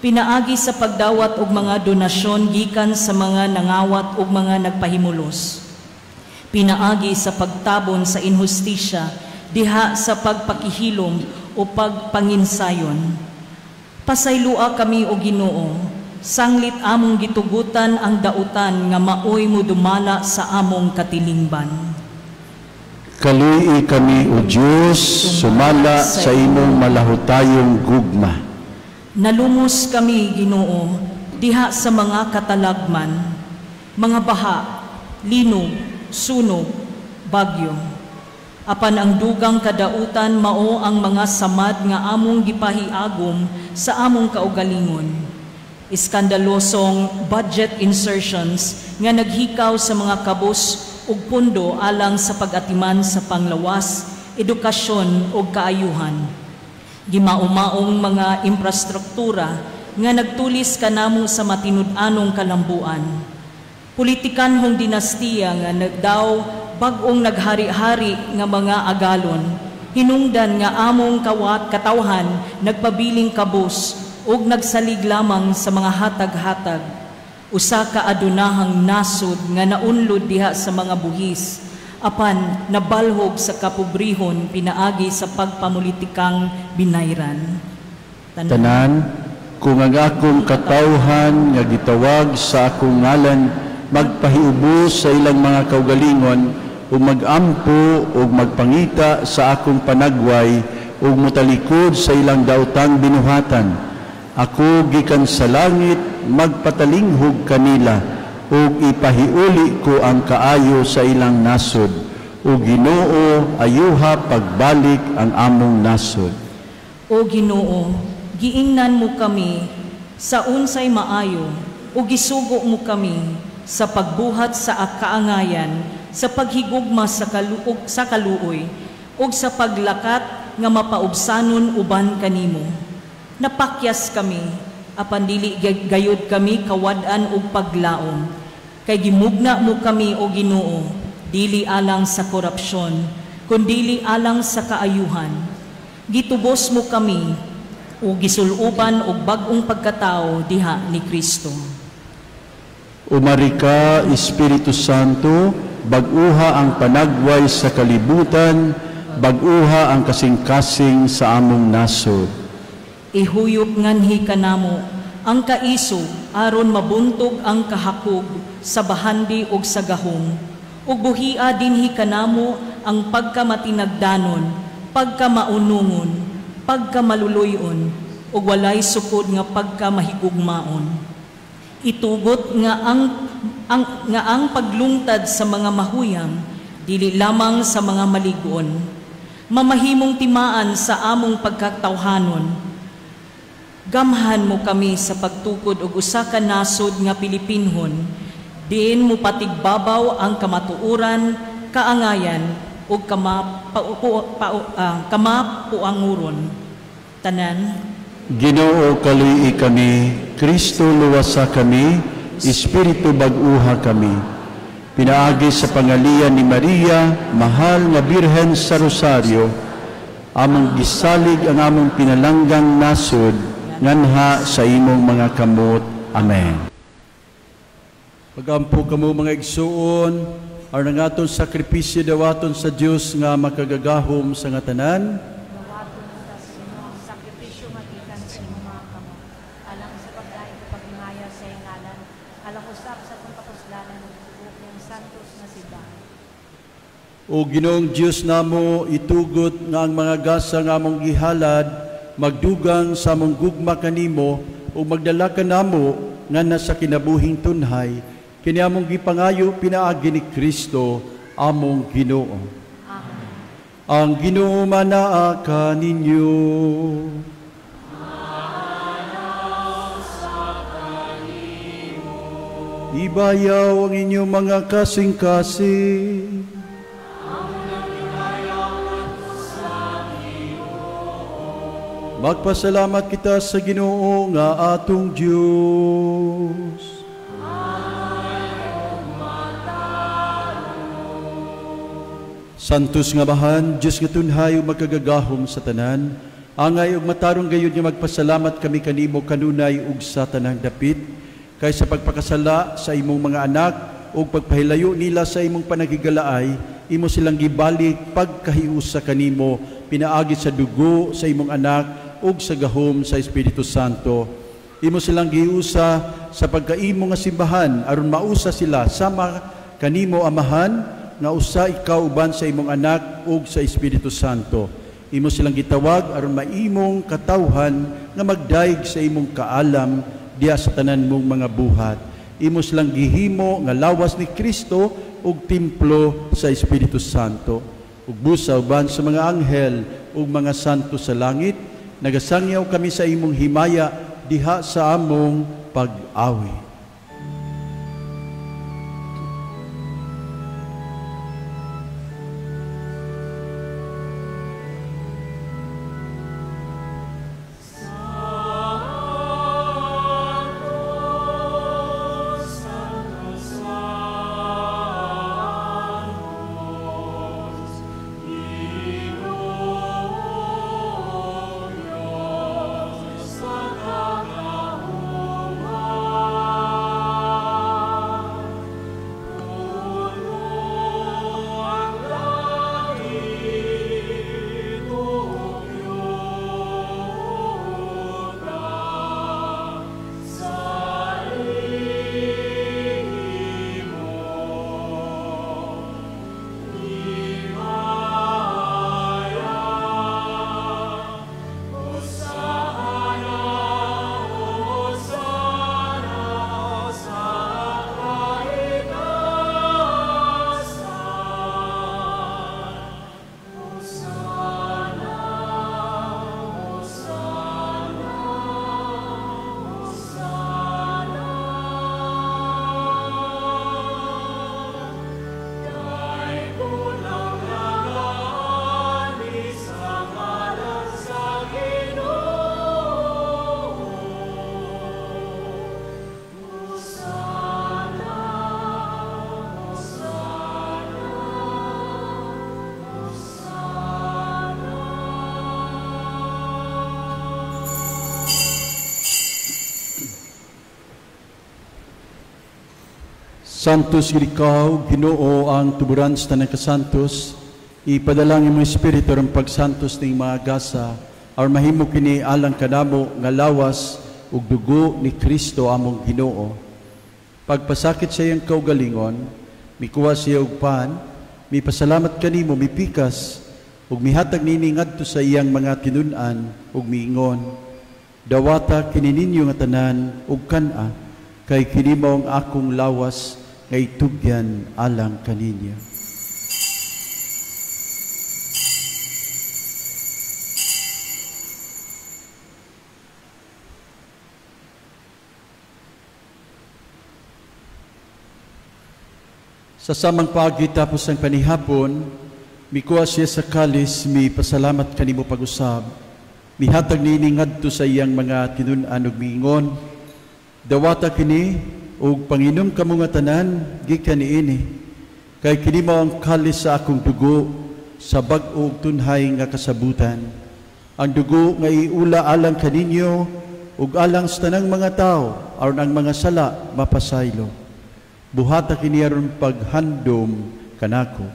Pinaagi sa pagdawat og mga donasyon gikan sa mga nangawat ug mga nagpahimulos. Pinaagi sa pagtabon sa inhustisya diha sa pagpakihilom o pagpanginsayon. Pasaylua kami, O Ginoo, sanglit among gitugutan ang dautan nga maoy mudumala sa among katilingban. Kaluy kami, O Diyos, sumala sa imong malahutayong gugma. Nalumos kami, Ginoo, diha sa mga katalagman, mga baha, linog, sunog, bagyo. Apan ang dugang kadautan mao ang mga samad nga among gipahiagom sa among kaugalingon. Iskandalosong budget insertions nga naghikaw sa mga kabus ug pundo alang sa pag-atiman sa panglawas, edukasyon ug kaayuhan. Gimaumaong mga infrastruktura nga nagtulis kanamo sa matinud-anong kalambuan. Politikanhong dinastiya nga nagdaw bag-ong naghari-hari nga mga agalon, hinungdan nga among katawhan nagpabiling kabus ug nagsalig lamang sa mga hatag-hatag. Usa ka adunahang nasod nga naunlod diha sa mga buhis, apan nabalhog sa kapobrihon pinaagi sa pagpamulitikang binayran. Tanan, kung ang akong katawhan nga gitawag sa akong ngalan, magpahiubos sa ilang mga kaugalingon, ug magampo ug magpangita sa akong panagway ug mutalikod sa ilang daotang binuhatan. Ako gikan sa langit magpatalinghog kanila ug ipahiuli ko ang kaayo sa ilang nasod. O Ginoo, ayuha pagbalik ang among nasod. O Ginoo, giingnan mo kami sa unsay maayo, o gisugo mo kami sa pagbuhat sa kaangayan, sa paghigugma sa kaluoy, o sa paglakat nga mapaubsanon uban kanimo. Napakyas kami, apan dili gayud kami kawad-an og paglaom. Kay gimugna mo kami, o Ginoo, dili alang sa korupsyon, kundili alang sa kaayuhan. Gitubos mo kami, o gisuluban og bag-ong pagkatao diha ni Kristo. Umari ka, Espiritu Santo, bag-uha ang panagway sa kalibutan, bag-uha ang kasing-kasing sa among nasod. Ihuyop nganhi kanamo ang kaisog aron mabuntog ang kahakog sa bahandi ug sa gahom. Ug buhia dinhi kanamo ang pagkamatinagdanon, pagkamaunungon, pagkamaluluyon, ug walay sukod nga pagkamahigugmaon. Itugot nga ang paglungtad sa mga mahuyang dili lamang sa mga maligon. Mamahimong timaan sa among pagkatawhanon. Gamhan mo kami sa pagtukod og usa ka nasod nga Pilipinhon. Diin mo patigbabaw ang kamatuuran, kaangayan, o kamapuanguron. Tanan. Ginoo, kalui kami, Kristo luwasa kami, Espiritu bag-uha kami. Pinaagi sa pangalian ni Maria, mahal nga Birhen sa Rosario, among gisalig ang among pinalanggang nasod, nganha sa imong mga kamot. Amen. Pagampo kamo mga igsuon, aron ang aton sakripisyo dawaton sa Dios nga makagagahom sa nga tanan. Dawaton ta sa sakripisyo nga gikan sa imong mga kamot, alang sa paglaing pagngaya sa ngalan, alang usab sa atong kapuslanan ug ng santos nga simbahan. O Ginoong Dios namo, itugot nga ang mga gasa nga among gihalad magdugang sa among gugma kanimo ug magdala kanamo nga nasa kinabuhing tunhay. Kini among gipangayo pinaagi ni Kristo among Ginoo. Amen. Ang Ginoo manaa kaninyo. Ibayaw ang inyong mga kasing-kasing. Magpasalamat kita sa Ginoo nga atong Diyos. Santos nga bahan, Diyos nga tunhay ug magkagagahom sa tanan, angay ug matarong gayud nga magpasalamat kami kanimo kanunay ug sa tanang dapit, kay sa pagpakasala sa imong mga anak ug pagpahilayo nila sa imong panagigalaay, imo silang gibalik pagkahiusa kanimo, pinaagi sa dugo sa imong anak ug sa gahom sa Espiritu Santo. Imo silang giusa sa pagkaimo nga simbahan aron mausa sila sama kanimo amahan, nga usa ikaw uban sa imong anak ug sa Espiritu Santo. Imo silang gitawag aron maimong katawhan nga magdaig sa imong kaalam diha sa tanan mong mga buhat. Imo silang gihimo nga lawas ni Kristo ug templo sa Espiritu Santo. Ug busa uban sa mga anghel ug mga santo sa langit, nagasangyaw kami sa imong himaya diha sa among pag-awi. Amen. Santos gid ikaw, Ginoo ang tuburan sa tanang kasantos, ipadalangin mo Espiritu ang pagsantos ning mga gasa, aron mahimo kini alang kanamo nga lawas ug dugo ni Kristo among Ginoo. Pagpasakit sa iyang kaugalingon, mikuha siya og pan, mipasalamat kanimo, mipikas, ug mihatag nini ngadto sa iyang mga tinun-an ug miingon, dawata kini ninyo nga tanan ug kan-a, kay kini mao ang akong lawas nga itugyan alang kaninyo. Sa samang paagi tapos ang panihapon, mikuha siya sa kalis, mi pasalamat kanimo pag-usab. Mihatag nini ngadto sa iyang mga tinun-an ug miingon, dawata kini ug panginom kamo nga tanan gikan niini. Kay kini mao ang kalis sa akong dugo sa bag-o ug tunhay nga kasabutan. Ang dugo nga iula alang kaninyo ug alang sa tanang mga tao aron ang mga sala mapasaylo. Buhata kini aron paghandom kanako.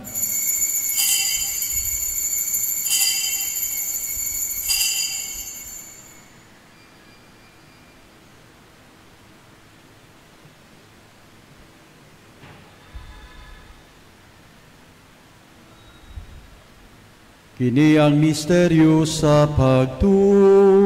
Kini ang misteryo sa pagtuo.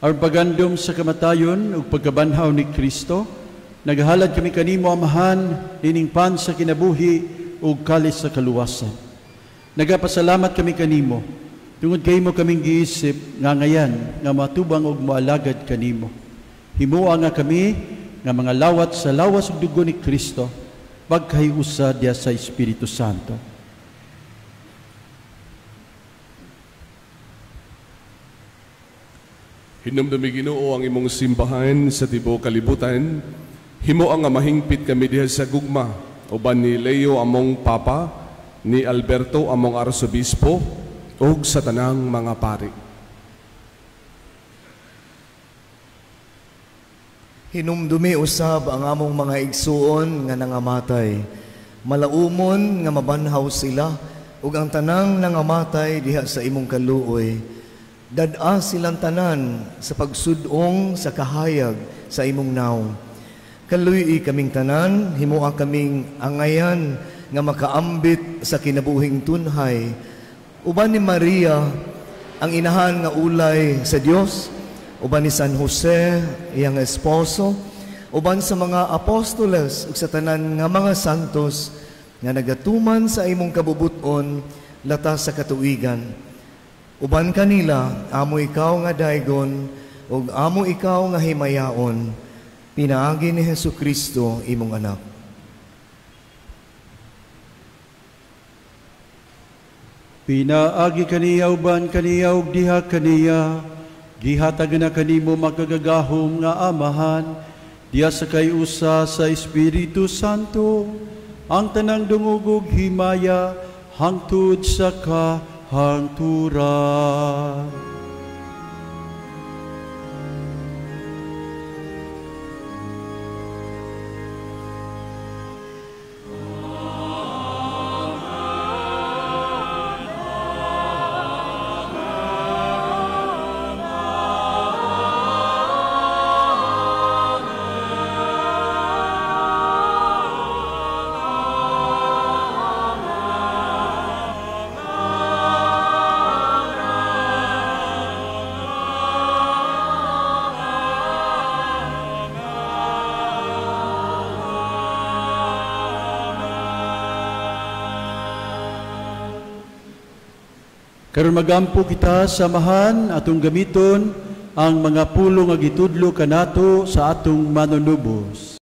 Aron pagandom sa kamatayon ug pagkabanhaw ni Kristo, naghalad kami kanimo amahan, nining pan sa kinabuhi ug kalis sa kaluwasan. Nagapasalamat kami kanimo, tungod kay mo kaming giisip nga ngayan nga matubang ug moalagad kanimo. Himua nga kami nga mga lawat sa lawas ug dugo ni Kristo, pagkahiusa diya sa Espiritu Santo. Hinumdumi Ginoo ang imong simbahan sa tibuok kalibutan. Himo ang mahingpit kami diha sa gugma, uban ni Leo among papa, ni Alberto among arsobispo, ug sa tanang mga pari. Hinumdumi usab ang among mga igsuon nga nangamatay. Malaumon nga mabanhaw sila, ug ang tanang nangamatay diha sa imong kaluoy. Dad-a silang tanan sa pagsudong sa kahayag sa imong naw. Kaluy kaming tanan, himua kaming angayan nga makaambit sa kinabuhing tunhay. Uban ni Maria, ang inahan nga ulay sa Dios, uban ni San Jose, iyang esposo, uban sa mga apostoles ug sa tanan nga mga santos nga nagatuman sa imong kabubuton latas sa katuigan. Uban kanila, amo ikaw nga daygon, ug amo ikaw nga himayaon, pinaagi ni Jesucristo imong anak. Pinaagi kaniya uban kaniya ug diha kaniya, gihatag na kanimo magagagahom nga amahan, diya sa kayusa sa Espiritu Santo, ang tanang dungog ug himaya hangtod sa hangturan. Karon magampo kita samahan atong gamiton ang mga pulong nga gitudlo kanato sa atong manunubos.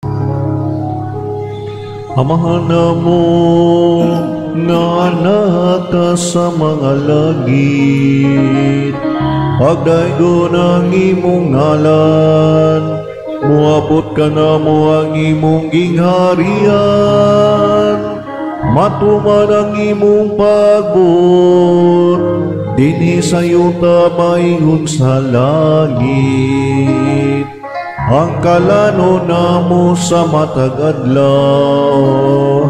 Amahan namo nga anak ka sa mga langit, pagdaygon ang imong ngalan, muabot ka na mo ang imong gingharian, matuman ang imong pagbuot, dinhi sa yuta maingon sa langit. Ang kalano namo sa matag adlaw,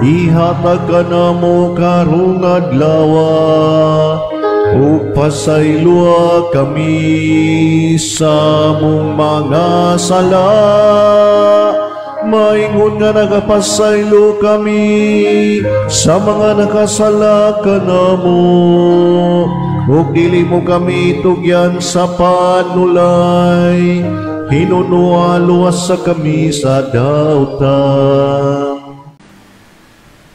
ihatag ka namo karong adlawa, ug pasaylua kami sa mong mga sala. Maingon nga nagapasaylo kami sa mga nakasala kanamo, ug dili mo kami tugyan sa panulay, hinunualuwas sa kami sa dautan.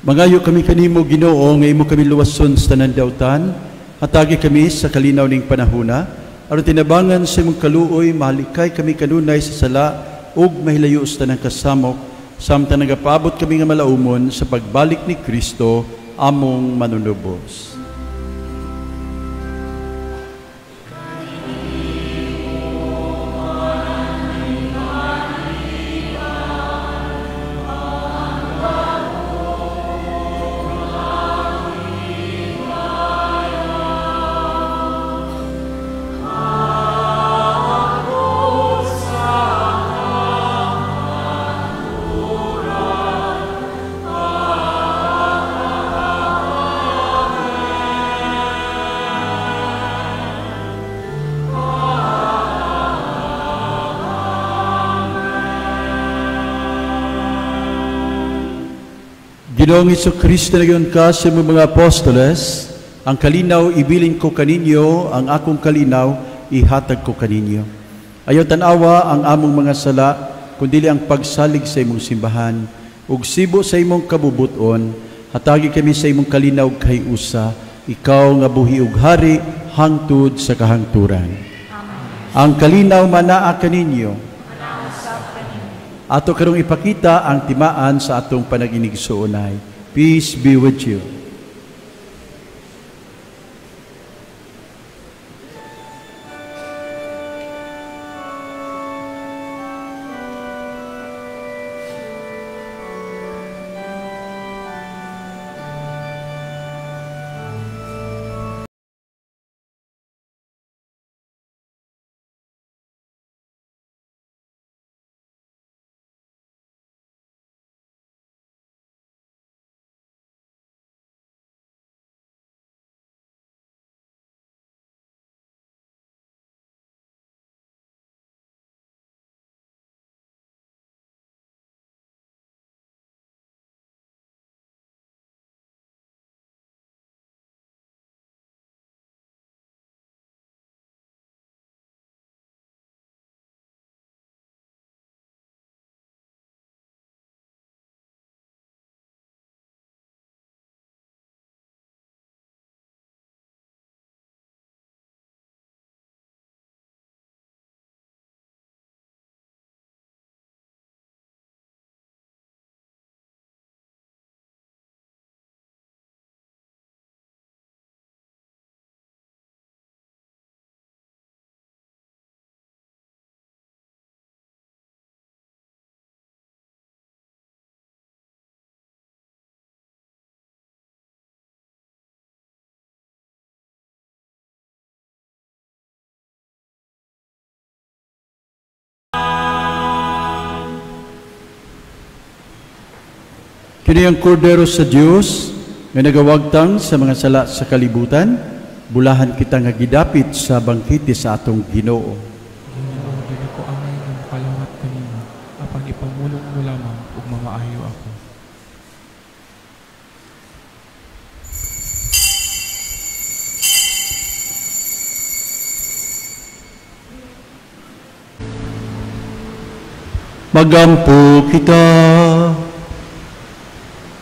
Mangayo kami kanimo Ginoo nga imo kami luwason sa tanan dautan, hatagi kami sa kalinaw ning panahuna, aron tinabangan sa imong kaluoy mahalikay kami kanunay sa sala ug mahilayo sa tanang kasamok, samtang nagapaabot kami nga malaumon sa pagbalik ni Kristo among manunubos. Ginoong Jesucristo na gayon ka sa mga apostoles, ang kalinaw ibilin ko kaninyo, ang akong kalinaw ihatag ko kaninyo. Ayaw tanawa ang among mga sala, kundili ang pagsalig sa imong simbahan, ug sibo sa imong kabubuton, hatagi kami sa imong kalinaw kay usa, ikaw nga buhi ug hari, hangtod sa kahangturan. Ang kalinaw manaa kaninyo, ato karong ipakita ang timaan sa atong panaginigsuonay. Peace be with you. Kini ang kordero sa Dios nga nagawagtang sa mga sala sa kalibutan, bulahan kita nga gidapit sa bangkite sa atong Ginoo. Ginoo, dili ko amay ng palawat kanina, apang ipamulong mo lamang ug mamaayo ako. Magampo kita.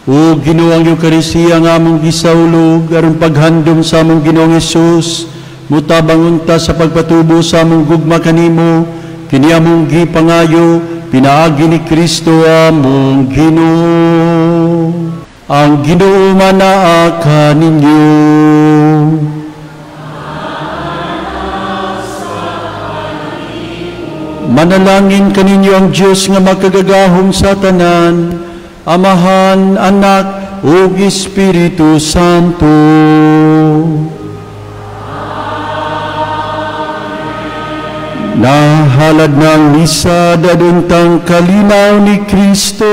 O O Ginoong Eucharistia nga among gisaulog aron paghandom sa among Ginoong Hesus, mutabang unta sa pagpatubo sa among gugma kanimo, kini among gipangayo pinaagi ni Kristo among Ginoo. Ang Ginoo manaa kaninyo. Manalangin kaninyo ang Diyos nga makagagahong sa tanan, Amahan, Anak, ug Espiritu Santo. Nahalad ng misa daduntang kalinaw ni Kristo.